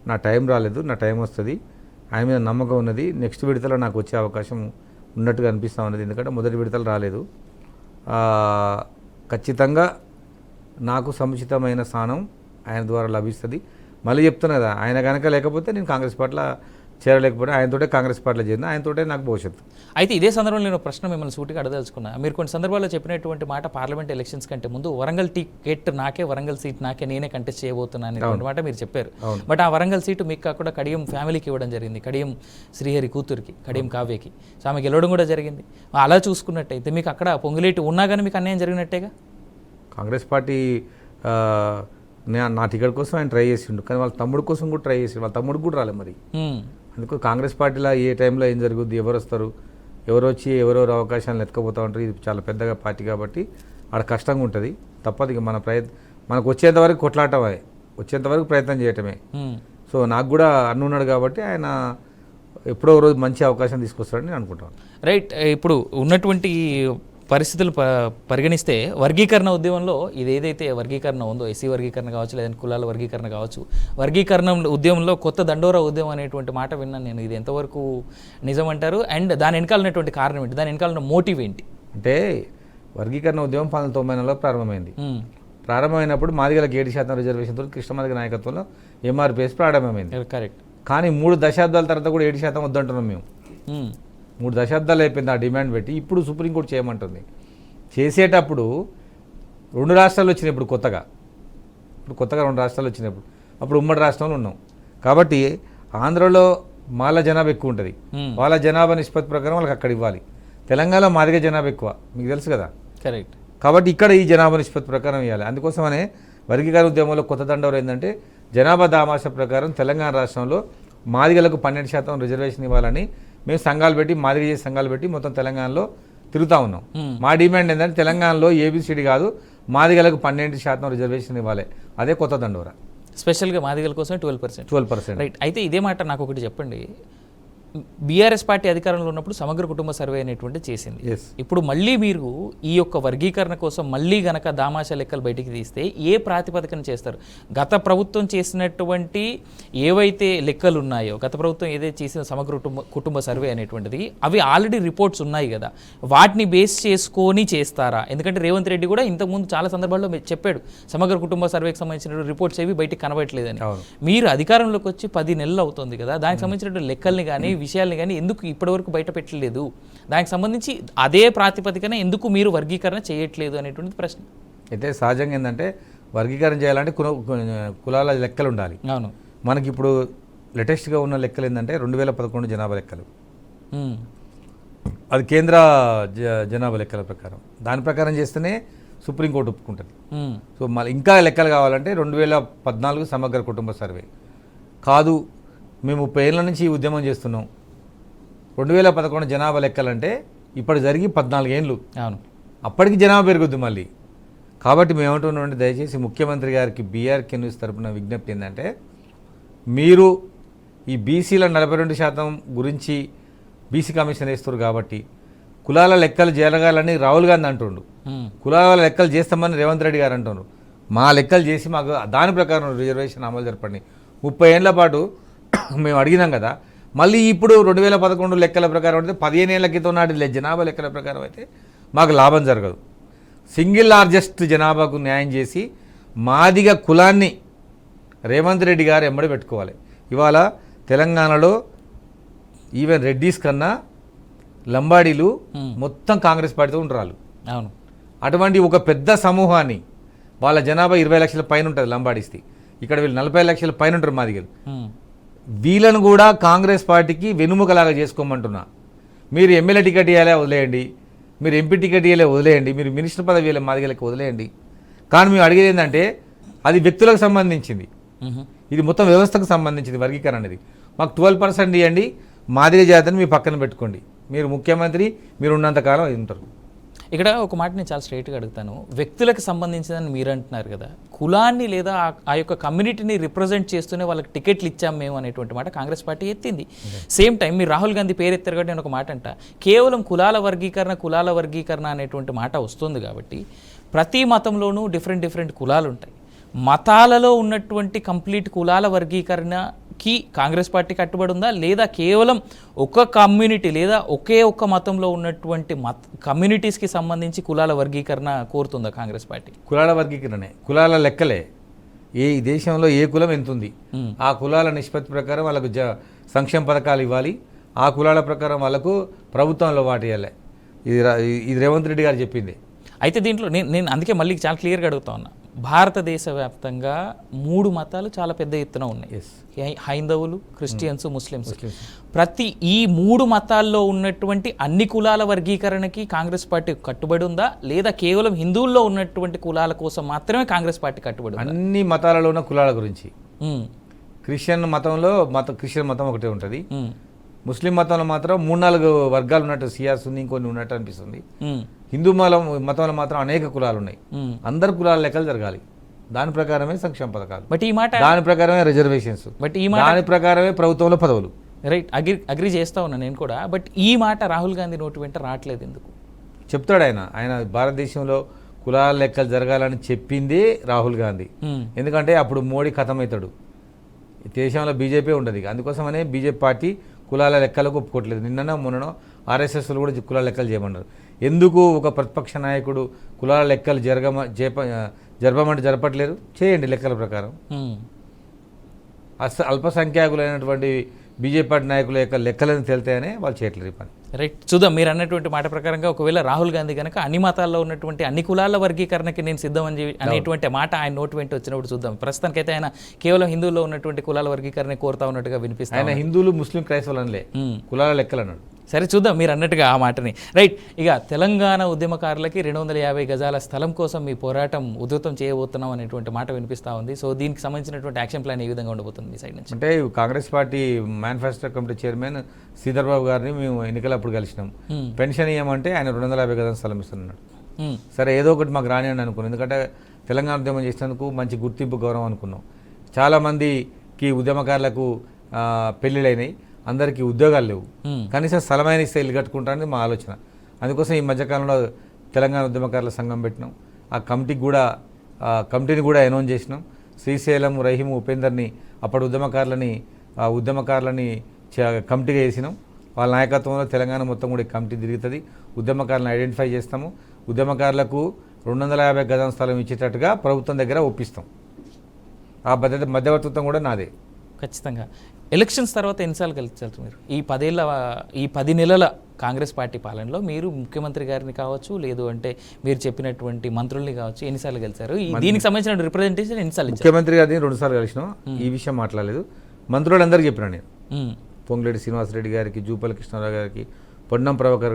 నా టైం రాలేదు, నా టైం వస్తుంది, ఆయన మీద నమ్మకం ఉన్నది. నెక్స్ట్ విడతలో నాకు వచ్చే అవకాశం ఉన్నట్టుగా అనిపిస్తూ ఉన్నది, ఎందుకంటే మొదటి విడతలు రాలేదు. ఖచ్చితంగా నాకు సముచితమైన స్థానం ఆయన ద్వారా లభిస్తుంది. మళ్ళీ చెప్తున్నా కదా, ఆయన కనుక లేకపోతే నేను కాంగ్రెస్ పార్టీలో చేరలేకపోతే ఆయనతోటే కాంగ్రెస్ పార్టీలో చేరిన, ఆయనతోటే నాకు భవిష్యత్తు. అయితే ఇదే సందర్భంలో నేను ప్రశ్న మిమ్మల్ని సూటిగా అడదలుచుకున్నా. మీరు కొన్ని సందర్భాల్లో చెప్పినటువంటి మాట, పార్లమెంట్ ఎలక్షన్స్ కంటే ముందు వరంగల్ టికెట్ నాకే, వరంగల్ సీట్ నాకే, నేనే కంటెస్ట్ చేయబోతున్నాను అనేటువంటి మాట మీరు చెప్పారు. బట్ ఆ వరంగల్ సీటు మీకు కాకుండా కడియం ఫ్యామిలీకి ఇవ్వడం జరిగింది, కడియం శ్రీహరి కూతురికి, కడియం కావ్యకి. సో ఆమె గెలవడం కూడా జరిగింది. అలా చూసుకున్నట్టయితే మీకు అక్కడ పొంగులేటి ఉన్నా కానీ మీకు అన్యాయం జరిగినట్టేగా. కాంగ్రెస్ పార్టీ నా టికెట్ కోసం ఆయన ట్రై చేసిండు, కానీ వాళ్ళ తమ్ముడు కోసం కూడా ట్రై చేసిండు, వాళ్ళ తమ్ముడు కూడా రాలేదు. మరి అందుకు కాంగ్రెస్ పార్టీలో ఏ టైంలో ఏం జరుగుద్ది, ఎవరు వస్తారు, ఎవరు వచ్చి ఎవరెవరు అవకాశాలను ఎత్తుకపోతూ ఉంటారు. ఇది చాలా పెద్దగా పార్టీ కాబట్టి ఆడ కష్టంగా ఉంటుంది, తప్పదు. ఇక మనకు వచ్చేంతవరకు కొట్లాటమే, వచ్చేంతవరకు ప్రయత్నం చేయటమే. సో నాకు కూడా అన్నున్నాడు కాబట్టి ఆయన ఎప్పుడో రోజు మంచి అవకాశం తీసుకొస్తాడని నేను అనుకుంటాను. రైట్. ఇప్పుడు ఉన్నటువంటి పరిస్థితులు పరిగణిస్తే వర్గీకరణ ఉద్యమంలో ఇది ఏదైతే వర్గీకరణ ఉందో, ఎస్సీ వర్గీకరణ కావచ్చు, లేదంటే కులాల వర్గీకరణ కావచ్చు, వర్గీకరణ ఉద్యమంలో కొత్త దండోరా ఉద్యమం అనేటువంటి మాట విన్నాను నేను. ఇది ఎంతవరకు నిజం అంటారు? అండ్ దాని వెనకాలన్నటువంటి కారణం ఏంటి, దాని వెనకాల మోటివ్ ఏంటి? అంటే వర్గీకరణ ఉద్యమం 1990లో ప్రారంభమైంది. ప్రారంభమైనప్పుడు మాదిగలకు 7% రిజర్వేషన్తో కృష్ణమాదిగ నాయకత్వంలో ఎంఆర్పిఎస్ ప్రారంభమైంది. కరెక్ట్. కానీ 3 దశాబ్దాల తర్వాత కూడా 7% వద్దంటున్నాం మేము. 3 దశాబ్దాలు అయిపోయింది ఆ డిమాండ్ పెట్టి. ఇప్పుడు సుప్రీంకోర్టు చేయమంటుంది. చేసేటప్పుడు 2 రాష్ట్రాలు వచ్చినప్పుడు కొత్తగా 2 రాష్ట్రాలు వచ్చినప్పుడు అప్పుడు ఉమ్మడి రాష్ట్రంలో ఉన్నాం కాబట్టి ఆంధ్రలో మాల జనాభా ఎక్కువ ఉంటుంది, వాళ్ళ జనాభా నిష్పత్తి ప్రకారం వాళ్ళకి అక్కడ ఇవ్వాలి. తెలంగాణలో మాదిగ జనాభా ఎక్కువ, మీకు తెలుసు కదా. కరెక్ట్. కాబట్టి ఇక్కడ ఈ జనాభా నిష్పత్తి ప్రకారం ఇవ్వాలి. అందుకోసమనే వర్గీకరణ ఉద్యమంలో కొత్త దండవరం ఏంటంటే జనాభా దామాష ప్రకారం తెలంగాణ రాష్ట్రంలో మాదిగలకు 12% రిజర్వేషన్ ఇవ్వాలని మేము సంఘాలు పెట్టి, మాదిగ చేసి సంఘాలు పెట్టి మొత్తం తెలంగాణలో తిరుగుతూ ఉన్నాం. మా డిమాండ్ ఏంటంటే తెలంగాణలో ఏబిసిడి కాదు, మాదిగలకు 12% రిజర్వేషన్ ఇవ్వాలి. అదే కొత్త దండోరా. స్పెషల్గా మాదిగల కోసం 12%. రైట్. అయితే ఇదే మాట నాకు ఒకటి చెప్పండి. బీఆర్ఎస్ పార్టీ అధికారంలో ఉన్నప్పుడు సమగ్ర కుటుంబ సర్వే అనేటువంటి చేసింది. ఇప్పుడు మళ్ళీ మీరు ఈ యొక్క వర్గీకరణ కోసం మళ్ళీ గనక దామాషా లెక్కలు బయటికి తీస్తే ఏ ప్రాతిపదికన చేస్తారు? గత ప్రభుత్వం చేసినటువంటి ఏవైతే లెక్కలు ఉన్నాయో, గత ప్రభుత్వం ఏదైతే చేసిన సమగ్ర కుటుంబ సర్వే అనేటువంటిది, అవి ఆల్రెడీ రిపోర్ట్స్ ఉన్నాయి కదా, వాటిని బేస్ చేసుకొని చేస్తారా? ఎందుకంటే రేవంత్ రెడ్డి కూడా ఇంతకుముందు చాలా సందర్భాల్లో చెప్పాడు సమగ్ర కుటుంబ సర్వేకి సంబంధించిన రిపోర్ట్స్ ఏవి బయటికి కనబడట్లేదని. మీరు అధికారంలోకి వచ్చి 10 నెలలు అవుతుంది కదా, దానికి సంబంధించిన లెక్కల్ని కానీ విషయాల్ని కానీ ఎందుకు ఇప్పటివరకు బయట పెట్టలేదు? దానికి సంబంధించి అదే ప్రాతిపదికన ఎందుకు మీరు వర్గీకరణ చేయట్లేదు అనేటువంటి ప్రశ్న. అయితే సహజంగా ఏంటంటే వర్గీకరణ చేయాలంటే కులాల లెక్కలు ఉండాలి. అవును. మనకి ఇప్పుడు లేటెస్ట్గా ఉన్న లెక్కలు ఏంటంటే 2011 జనాభా లెక్కలు, అది కేంద్ర జనాభా లెక్కల ప్రకారం. దాని ప్రకారం చేస్తేనే సుప్రీంకోర్టు ఒప్పుకుంటుంది. సో మళ్ళీ ఇంకా లెక్కలు కావాలంటే 2014 సమగ్ర కుటుంబ సర్వే కాదు. మేము 30 ఏళ్ళ నుంచి ఈ ఉద్యమం చేస్తున్నాం. 2011 జనాభా లెక్కలంటే ఇప్పుడు జరిగి 14 ఏళ్ళు. అవును. అప్పటికి జనాభా పెరుగుద్ది మళ్ళీ. కాబట్టి మేము ఏమంటున్నామంటే దయచేసి ముఖ్యమంత్రి గారికి బీఆర్కే న్యూస్ తరపున విజ్ఞప్తి ఏంటంటే, మీరు ఈ బీసీల 42% గురించి బీసీ కమిషన్ వేస్తారు కాబట్టి కులాల లెక్కలు జరగాలని రాహుల్ గాంధీ అంటుండు, కులాల లెక్కలు చేస్తామని రేవంత్ రెడ్డి గారు అంటున్నారు. మా లెక్కలు చేసి మాకు దాని ప్రకారం రిజర్వేషన్ అమలు జరపండి. 30 ఏళ్ల పాటు మేము అడిగినాం కదా. మళ్ళీ ఇప్పుడు 2011 లెక్కల ప్రకారం అయితే 15 ఏళ్ల క్రితం నాటి జనాభా లెక్కల ప్రకారం అయితే మాకు లాభం జరగదు. సింగిల్ లార్జెస్ట్ జనాభాకు న్యాయం చేసి మాదిగ కులాన్ని రేవంత్ రెడ్డి గారు ఎంబడి పెట్టుకోవాలి. ఇవాళ తెలంగాణలో ఈవెన్ రెడ్డిస్ కన్నా లంబాడీలు మొత్తం కాంగ్రెస్ పార్టీతో ఉంటారు. అవును. అటువంటి ఒక పెద్ద సమూహాన్ని, వాళ్ళ జనాభా 20 లక్షల పైన ఉంటుంది లంబాడీస్ది, ఇక్కడ వీళ్ళు 40 లక్షల పైన ఉంటారు మాదిగలు. వీళ్ళను కూడా కాంగ్రెస్ పార్టీకి వెనుముకలాగా చేసుకోమంటున్నా. మీరు ఎమ్మెల్యే టికెట్ ఇవ్వాలే వదిలేయండి, మీరు ఎంపీ టికెట్ ఇవ్వలే వదిలేయండి, మీరు మినిస్టర్ పదవి ఇవ్వలే మాదిగలకి వదిలేయండి. కానీ మేము అడిగేది ఏంటంటే అది వ్యక్తులకు సంబంధించింది, ఇది మొత్తం వ్యవస్థకు సంబంధించింది వర్గీకరణ అనేది. మాకు 12% ఇవ్వండి, మాదిగ జాతిని మీ పక్కన పెట్టుకోండి, మీరు ముఖ్యమంత్రి, మీరు ఉన్నంతకాలం అది ఉంటారు. ఇక్కడ ఒక మాట నేను చాలా స్ట్రైట్గా అడుగుతాను. వ్యక్తులకు సంబంధించిందని మీరు అంటున్నారు కదా, కులాన్ని లేదా ఆ యొక్క కమ్యూనిటీని రిప్రజెంట్ చేస్తూనే వాళ్ళకి టికెట్లు ఇచ్చాం మేము అనేటువంటి మాట కాంగ్రెస్ పార్టీ ఎత్తింది. సేమ్ టైం మీరు రాహుల్ గాంధీ పేరు ఎత్తారు కాబట్టి నేను ఒక మాట అంట, కేవలం కులాల వర్గీకరణ అనేటువంటి మాట వస్తుంది కాబట్టి ప్రతి మతంలోనూ డిఫరెంట్ కులాలు ఉంటాయి. మతాలలో ఉన్నటువంటి కంప్లీట్ కులాల వర్గీకరణకి కాంగ్రెస్ పార్టీ కట్టుబడి ఉందా, లేదా కేవలం ఒక కమ్యూనిటీ లేదా ఒక్క మతంలో ఉన్నటువంటి కమ్యూనిటీస్కి సంబంధించి కులాల వర్గీకరణ కోరుతుందా కాంగ్రెస్ పార్టీ? కులాల వర్గీకరణే, కులాల లెక్కలే. ఈ దేశంలో ఏ కులం ఎంత ఉంది, ఆ కులాల నిష్పత్తి ప్రకారం వాళ్ళకు సంక్షేమ పథకాలు ఇవ్వాలి, ఆ కులాల ప్రకారం వాళ్ళకు ప్రభుత్వంలో వాటేయాలి. ఇది రేవంత్ రెడ్డి గారు చెప్పింది. అయితే దీంట్లో నేను అందుకే మళ్ళీ చాలా క్లియర్గా అడుగుతా ఉన్నా, భారతదేశ వ్యాప్తంగా 3 మతాలు చాలా పెద్ద ఎత్తున ఉన్నాయి. హైందవులు, క్రిస్టియన్స్, ముస్లిమ్స్. ప్రతి ఈ 3 మతాల్లో ఉన్నటువంటి అన్ని కులాల వర్గీకరణకి కాంగ్రెస్ పార్టీ కట్టుబడి ఉందా, లేదా కేవలం హిందువుల్లో ఉన్నటువంటి కులాల కోసం మాత్రమే కాంగ్రెస్ పార్టీ కట్టుబడి ఉందా? అన్ని మతాలలో ఉన్న కులాల గురించి. క్రిస్టియన్ మతంలో క్రిస్టియన్ మతం ఒకటే ఉంటుంది. ముస్లిం మతంలో మాత్రం 3-4 వర్గాలు ఉన్నట్టు, సియా, సున్నీ కొన్ని ఉన్నట్టు అనిపిస్తుంది. హిందూ మతంలో మాత్రం అనేక కులాలు ఉన్నాయి. అందరు కులాల లెక్కలు జరగాలి, దాని ప్రకారమే సంక్షేమ పథకాలు, బట్ ఈ మాట దాని ప్రకారమే రిజర్వేషన్స్, బట్ ఈ మాట దాని ప్రకారమే ప్రభుత్వంలో పదవులు. రైట్, అగ్రి చేస్తా ఉన్నా నేను కూడా. బట్ ఈ మాట రాహుల్ గాంధీ నోటి వెంట రావట్లేదు ఎందుకు? చెప్తాడు ఆయన భారతదేశంలో కులాల లెక్కలు జరగాలని చెప్పిందే రాహుల్ గాంధీ. ఎందుకంటే అప్పుడు మోడీ ఖతమవుతాడు, దేశంలో బీజేపీ ఉండదు. అందుకోసమనే బీజేపీ పార్టీ కులాల లెక్కలకు ఒప్పుకోవట్లేదు. నిన్ననో మొన్ననో ఆర్ఎస్ఎస్లు కూడా కులాల లెక్కలు చేయమన్నారు. ఎందుకు ఒక ప్రతిపక్ష నాయకుడు కులాల లెక్కలు జరపమంటే జరపట్లేదు? చేయండి లెక్కల ప్రకారం. అల్పసంఖ్యాకులైనటువంటి బీజేపీ పార్టీ నాయకుల యొక్క లెక్కలను తేలితాయనే వాళ్ళు చేయట్లేదు పని. రైట్, చూద్దాం. మీరు అన్నటువంటి మాట ప్రకారంగా ఒకవేళ రాహుల్ గాంధీ కనుక అన్ని మతాల్లో ఉన్నటువంటి అన్ని కులాల వర్గీకరణకి నేను సిద్ధం అనేటువంటి మాట ఆయన నోటి వెంట వచ్చినప్పుడు చూద్దాం. ప్రస్తుతానికైతే ఆయన కేవలం హిందువుల్లో ఉన్నటువంటి కులాల వర్గీకరణ కోరుతా ఉన్నట్టుగా వినిపిస్తాయి. ఆయన హిందువులు, ముస్లిం, క్రైస్తవులు అనలే, కులాల లెక్కలు అన్నాడు. సరే, చూద్దాం మీరు అన్నట్టుగా ఆ మాటని. రైట్, ఇక తెలంగాణ ఉద్యమకారులకి 250 గజాల స్థలం కోసం మీ పోరాటం ఉధృతం చేయబోతున్నాం అనేటువంటి మాట వినిపిస్తూ ఉంది. సో దీనికి సంబంధించినటువంటి యాక్షన్ ప్లాన్ ఏ విధంగా ఉండబోతుంది మీ సైడ్ నుంచి? అంటే Congress party manifesto committee chairman Sridhar Babu గారిని మేము ఎన్నికలప్పుడు కలిసినాం. పెన్షన్ ఇవ్వమంటే ఆయన 250 గజాల స్థలం ఇస్తున్నాడు. సరే, ఏదో ఒకటి మాకు రానివ్వండి అనుకున్నాం. ఎందుకంటే తెలంగాణ ఉద్యమం చేసినందుకు మంచి గుర్తింపు, గౌరవం అనుకున్నాం. చాలామందికి ఉద్యమకారులకు పెళ్ళిళ్ళైనాయి, అందరికీ ఉద్యోగాలు లేవు, కనీసం స్థలమైన ఇస్తే ఇల్లు కట్టుకుంటారని మా ఆలోచన. అందుకోసం ఈ మధ్యకాలంలో తెలంగాణ ఉద్యమకారుల సంఘం పెట్టినాం. ఆ కమిటీని కూడా అనౌన్స్ చేసినాం. శ్రీశైలం, రహీము, ఉపేందర్ని అప్పటి ఉద్యమకారులని కమిటీగా వేసినాం. వాళ్ళ నాయకత్వంలో తెలంగాణ మొత్తం కూడా కమిటీ తిరుగుతుంది. ఉద్యమకారులను ఐడెంటిఫై చేస్తాము. ఉద్యమకారులకు 250 గజాల స్థలం ఇచ్చేటట్టుగా ప్రభుత్వం దగ్గర ఒప్పిస్తాం. ఆ మధ్యవర్తిత్వం కూడా నాదే. ఖచ్చితంగా. ఎలక్షన్స్ తర్వాత ఎన్నిసార్లు కలిసారు మీరు? ఈ 10 నెలల కాంగ్రెస్ పార్టీ పాలనలో మీరు ముఖ్యమంత్రి గారిని కావచ్చు, లేదు అంటే మీరు చెప్పినటువంటి మంత్రుల్ని కావచ్చు, ఎన్నిసార్లు కలిసారు? దీనికి సంబంధించిన రిప్రజెంటేషన్ ఎన్నిసార్లు? ముఖ్యమంత్రి గారిని 2 సార్లు కలిసినాం. ఈ విషయం మాట్లాడలేదు. మంత్రులందరికీ చెప్పినా నేను, పొంగులేటి శ్రీనివాసరెడ్డి గారికి, జూపల్లి కృష్ణారావు గారికి, పొన్నం ప్రభాకర్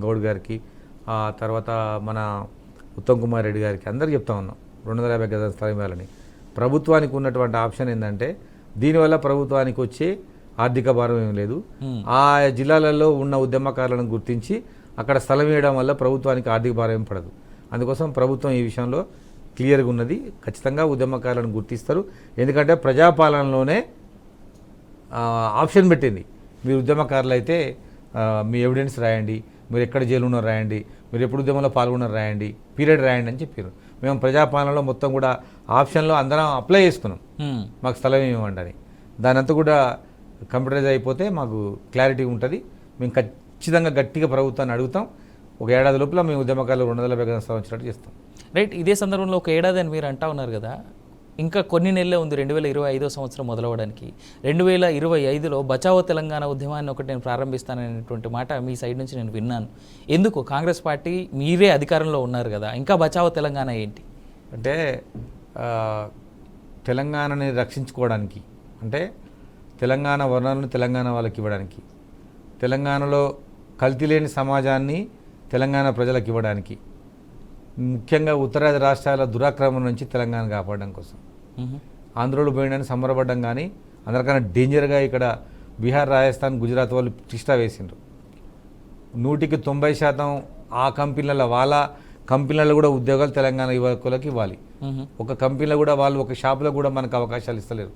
గౌడ్ గారికి, ఆ తర్వాత మన ఉత్తమ్ కుమార్ రెడ్డి గారికి అందరికీ చెప్తా ఉన్నాం 250 గజాల స్థలం ఇవ్వాలని. ప్రభుత్వానికి ఉన్నటువంటి ఆప్షన్ ఏంటంటే దీనివల్ల ప్రభుత్వానికి వచ్చే ఆర్థిక భారం ఏం లేదు. ఆ జిల్లాలలో ఉన్న ఉద్యమకారులను గుర్తించి అక్కడ స్థలం ఇవ్వడం వల్ల ప్రభుత్వానికి ఆర్థిక భారం ఏం పడదు. అందుకోసం ప్రభుత్వం ఈ విషయంలో క్లియర్గా ఉన్నది. ఖచ్చితంగా ఉద్యమకారులను గుర్తిస్తారు. ఎందుకంటే ప్రజాపాలనలోనే ఆప్షన్ పెట్టింది, మీరు ఉద్యమకారులు అయితే మీ ఎవిడెన్స్ రాయండి, మీరు ఎక్కడ జైలు ఉన్నారో రాయండి, మీరు ఎప్పుడు ఉద్యమంలో పాల్గొన్నారో రాయండి, పీరియడ్ రాయండి అని చెప్పారు. మేము ప్రజాపాలనలో మొత్తం కూడా ఆప్షన్లో అందరం అప్లై చేసుకున్నాం మాకు స్థలం ఇవ్వండి అని. దాని అంతా కూడా కంప్యూటరైజ్ అయిపోతే మాకు క్లారిటీ ఉంటుంది. మేము ఖచ్చితంగా గట్టిగా ప్రభుత్వాన్ని అడుగుతాం. ఒక ఏడాది లోపల మేము ఉద్యమకాలు 240 గజాల స్థలం వచ్చినట్టు చేస్తాం. రైట్. ఇదే సందర్భంలో ఒక ఏడాది అని మీరు అంటా ఉన్నారు కదా, ఇంకా కొన్ని నెలలే ఉంది 2025 సంవత్సరం మొదలవడానికి. 2025లో బచావో తెలంగాణ ఉద్యమాన్ని ఒకటి నేను ప్రారంభిస్తాననేటువంటి మాట మీ సైడ్ నుంచి నేను విన్నాను. ఎందుకు? కాంగ్రెస్ పార్టీ మీరే అధికారంలో ఉన్నారు కదా, ఇంకా బచావో తెలంగాణ ఏంటి? అంటే తెలంగాణని రక్షించుకోవడానికి, అంటే తెలంగాణ వర్ణాలను తెలంగాణ వాళ్ళకి ఇవ్వడానికి, తెలంగాణలో కల్తీ లేని సమాజాన్ని తెలంగాణ ప్రజలకు ఇవ్వడానికి, ముఖ్యంగా ఉత్తరాది రాష్ట్రాల దురాక్రమణ నుంచి తెలంగాణ కాపాడడం కోసం ఆంధ్రోలు పోయినని సంబరపడ్డం. కానీ అందరికన్నా డేంజర్గా ఇక్కడ బీహార్, రాజస్థాన్, గుజరాత్ వాళ్ళు తిష్టా వేసిండ్రు. 100% ఆ కంపెనీల వాళ్ళ కంపెనీలలో కూడా ఉద్యోగాలు తెలంగాణ యువకులకు ఇవ్వాలి. ఒక కంపెనీలో కూడా వాళ్ళు ఒక షాపులో కూడా మనకు అవకాశాలు ఇస్తలేరు.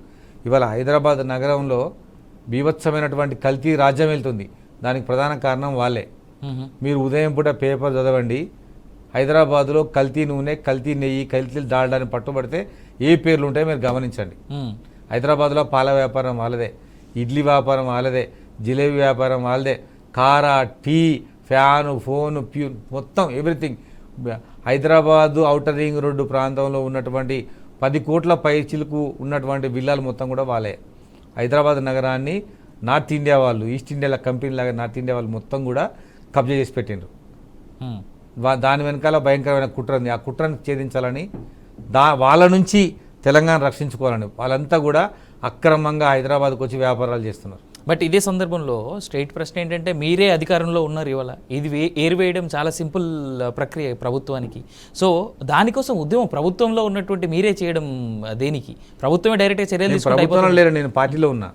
ఇవాళ హైదరాబాద్ నగరంలో బీభత్సమైనటువంటి కల్తీ రాజ్యం వెళ్తుంది. దానికి ప్రధాన కారణం వాళ్ళే. మీరు ఉదయం పూట పేపర్ చదవండి, హైదరాబాద్లో కల్తీ నూనె, కల్తీ నెయ్యి, కల్తీ డాల్డాని పట్టుబడితే ఏ పేర్లు ఉంటాయో మీరు గమనించండి. హైదరాబాద్లో పాల వ్యాపారం వాళ్ళదే, ఇడ్లీ వ్యాపారం వాళ్ళదే, జిలేబీ వ్యాపారం వాళ్ళదే, కారా, టీ, ఫ్యాను, ఫోను, ప్యూన్, మొత్తం everything. Hyderabad outer ring road ప్రాంతంలో ఉన్నటువంటి 10 కోట్ల పై చిలుకు ఉన్నటువంటి విల్లాలు మొత్తం కూడా వాళ్ళే. హైదరాబాద్ నగరాన్ని నార్త్ ఇండియా వాళ్ళు, ఈస్ట్ ఇండియాల కంపెనీ లాగా నార్త్ ఇండియా వాళ్ళు మొత్తం కూడా కబ్జా చేసి పెట్టిండ్రు. దాని వెనకాల భయంకరమైన కుట్ర ఉంది. ఆ కుట్రను ఛేదించాలని, వాళ్ళ నుంచి తెలంగాణ రక్షించుకోవాలని వాళ్ళంతా కూడా అక్రమంగా హైదరాబాద్కు వచ్చి వ్యాపారాలు చేస్తున్నారు. బట్ ఇదే సందర్భంలో స్ట్రైట్ ప్రశ్న ఏంటంటే, మీరే అధికారంలో ఉన్నారు ఇవాళ. ఇది ఏరివేయడం చాలా సింపుల్ ప్రక్రియ ప్రభుత్వానికి. సో దానికోసం ఉద్యమం ప్రభుత్వంలో ఉన్నటువంటి మీరే చేయడం దేనికి? ప్రభుత్వమే డైరెక్ట్గా చర్యలు ప్రభుత్వంలో లేరు, నేను పార్టీలో ఉన్నా.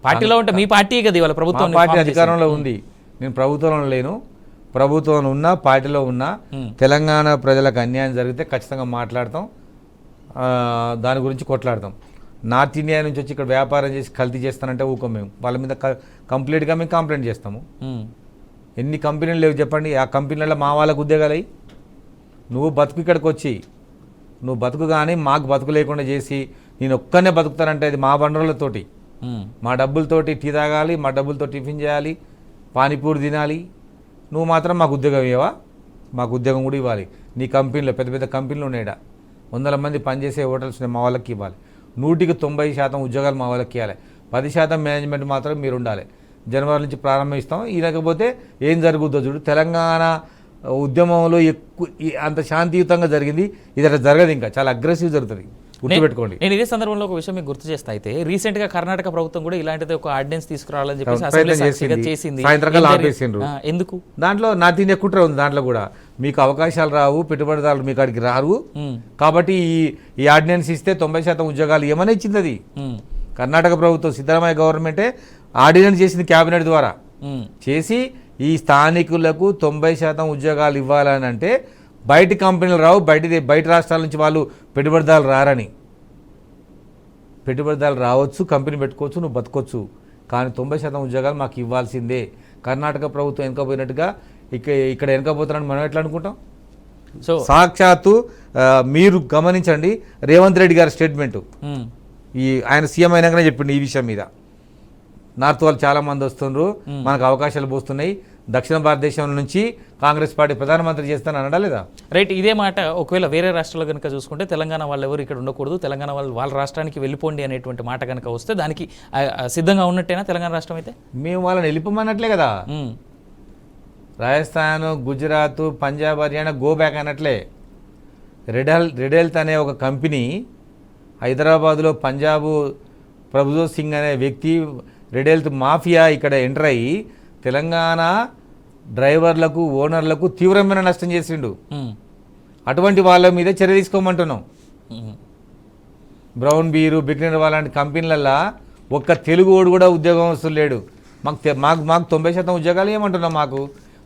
పార్టీలో ఉంటే మీ పార్టీ కదా ఇవాళ ప్రభుత్వం పార్టీ అధికారంలో ఉంది. నేను ప్రభుత్వంలో లేను, ప్రభుత్వంలో ఉన్నా, పార్టీలో ఉన్నా. తెలంగాణ ప్రజలకు అన్యాయం జరిగితే ఖచ్చితంగా మాట్లాడతాం, దాని గురించి కొట్లాడతాం. నార్త్ ఇండియా నుంచి వచ్చి ఇక్కడ వ్యాపారం చేసి కల్తీ చేస్తానంటే ఊకం. మేము వాళ్ళ మీద కంప్లీట్గా మేము కంప్లైంట్ చేస్తాము. ఎన్ని కంపెనీలు లేవు చెప్పండి, ఆ కంపెనీలలో మా వాళ్ళకు ఉద్యోగాలు అయ్యి నువ్వు బతుకు ఇక్కడికి వచ్చి నువ్వు బతుకు కానీ మాకు బతుకు లేకుండా చేసి నేను ఒక్కనే బతుకుతానంటే అది మా వనరులతోటి, మా డబ్బులతోటి టీ తాగాలి, మా డబ్బులతో టిఫిన్ చేయాలి, పానీపూరి తినాలి. నువ్వు మాత్రం మాకు ఉద్యోగం ఇవ్వవా? మాకు ఉద్యోగం కూడా ఇవ్వాలి. నీ కంపెనీలో పెద్ద పెద్ద కంపెనీలు ఉన్నాయిడా, 100 మంది పనిచేసే హోటల్స్ ఉన్నాయి, మా వాళ్ళకి ఇవ్వాలి. 100% ఉద్యోగాలు మా వాళ్ళకి ఇవ్వాలి. 10% మేనేజ్మెంట్ మాత్రం మీరు ఉండాలి. జనవరి నుంచి ప్రారంభిస్తాం. ఈ లేకపోతే ఏం జరుగుతుందో చూడు. తెలంగాణ ఉద్యమంలో ఎక్కువ అంత శాంతియుతంగా జరిగింది, ఇది అట్లా జరగదు. ఇంకా చాలా అగ్రెసివ్ జరుగుతుంది, గుర్తుపెట్టుకోండి. నేను ఇదే సందర్భంలో ఒక విషయం మీకు గుర్తు చేస్తా. అయితే రీసెంట్ గా కర్ణాటక ప్రభుత్వం కూడా ఇలాంటిది ఒక ఆర్డినెన్స్ తీసుకురావాలని చెప్పేసి అసెంబ్లీ చేసింది. సాయంత్రం ఆపేసిండ్రు. ఎందుకు? దాంట్లో నార్త్ ఇండియా కుట్ర ఉంది. దాంట్లో కూడా మీకు అవకాశాలు రావు, పెట్టుబడిదారులు మీకు అక్కడికి రారు కాబట్టి ఈ ఆర్డినెన్స్ ఇస్తే 90% ఉద్యోగాలు ఏమని ఇచ్చింది. అది కర్ణాటక ప్రభుత్వం, సిద్ధరామయ్య గవర్నమెంటే ఆర్డినెన్స్ చేసింది క్యాబినెట్ ద్వారా చేసి, ఈ స్థానికులకు 90% ఉద్యోగాలు ఇవ్వాలని. అంటే బయట కంపెనీలు రావు, బయట రాష్ట్రాల నుంచి వాళ్ళు పెట్టుబడిదారులు రారని. పెట్టుబడిదారులు రావచ్చు, కంపెనీ పెట్టుకోవచ్చు, నువ్వు బతకొచ్చు, కానీ 90% ఉద్యోగాలు మాకు ఇవ్వాల్సిందే. కర్ణాటక ప్రభుత్వం వెనకపోయినట్టుగా ఇక్కడ వెనకపోతున్నారని మనం ఎట్లా అనుకుంటాం? సో సాక్షాత్తు మీరు గమనించండి, రేవంత్ రెడ్డి గారి స్టేట్మెంటు, ఆయన సీఎం అయినాకనే చెప్పిండు ఈ విషయం మీద. నార్త్ వాళ్ళు చాలామంది వస్తున్నారు, మనకు అవకాశాలు పోస్తున్నాయి, దక్షిణ భారతదేశం నుంచి కాంగ్రెస్ పార్టీ ప్రధానమంత్రి చేస్తానని అనడా లేదా? రైట్. ఇదే మాట ఒకవేళ వేరే రాష్ట్రాల్లో కనుక చూసుకుంటే, తెలంగాణ వాళ్ళు ఎవరు ఇక్కడ ఉండకూడదు, తెలంగాణ వాళ్ళ రాష్ట్రానికి వెళ్ళిపోండి అనేటువంటి మాట కనుక వస్తే దానికి సిద్ధంగా ఉన్నట్టేనా తెలంగాణ రాష్ట్రం అయితే? మేము వాళ్ళని వెళ్ళిపోమన్నట్లే కదా. రాజస్థాన్, గుజరాత్, పంజాబ్, హర్యానా గో బ్యాక్ అన్నట్లే. రెడ్ హెల్త్ అనే ఒక కంపెనీ హైదరాబాద్లో, పంజాబ్ ప్రభుజోత్ సింగ్ అనే వ్యక్తి రెడ్ హెల్త్ మాఫియా ఇక్కడ ఎంటర్ అయ్యి తెలంగాణ డ్రైవర్లకు, ఓనర్లకు తీవ్రమైన నష్టం చేసిండు. అటువంటి వాళ్ళ మీద చర్య తీసుకోమంటున్నాం. బ్రౌన్ బీరు, బిగ్నర్ లాంటి కంపెనీలల్లో ఒక్క తెలుగు ఓడు కూడా ఉద్యోగం వస్తువు లేడు. మాకు 90% ఉద్యోగాలు ఏమంటున్నావు? మాకు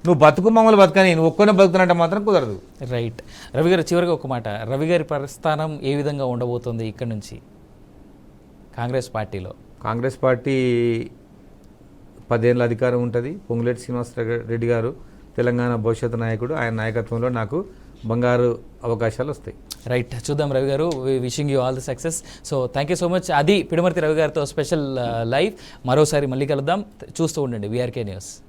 నువ్వు బతుకు, మమ్మల్ని బతకని, నువ్వు ఒక్కనే బతుకుతున్నట్టు మాత్రం కుదరదు. రైట్. రవి గారు, చివరిగా ఒక మాట, రవి గారి ప్రస్థానం ఏ విధంగా ఉండబోతుంది ఇక్కడ నుంచి కాంగ్రెస్ పార్టీలో? కాంగ్రెస్ పార్టీ 10 ఏళ్ళ అధికారం ఉంటుంది. పొంగులేటి శ్రీనివాసరెడ్డి గారు తెలంగాణ భవిష్యత్తు నాయకుడు, ఆయన నాయకత్వంలో నాకు బంగారు అవకాశాలు వస్తాయి. రైట్, చూద్దాం రవి గారు. Wishing you all the success. So thank you so much. అది పిడమర్తి రవి గారితో స్పెషల్ లైవ్. మరోసారి మళ్ళీ కలుద్దాం. చూస్తూ ఉండండి వీఆర్కే న్యూస్.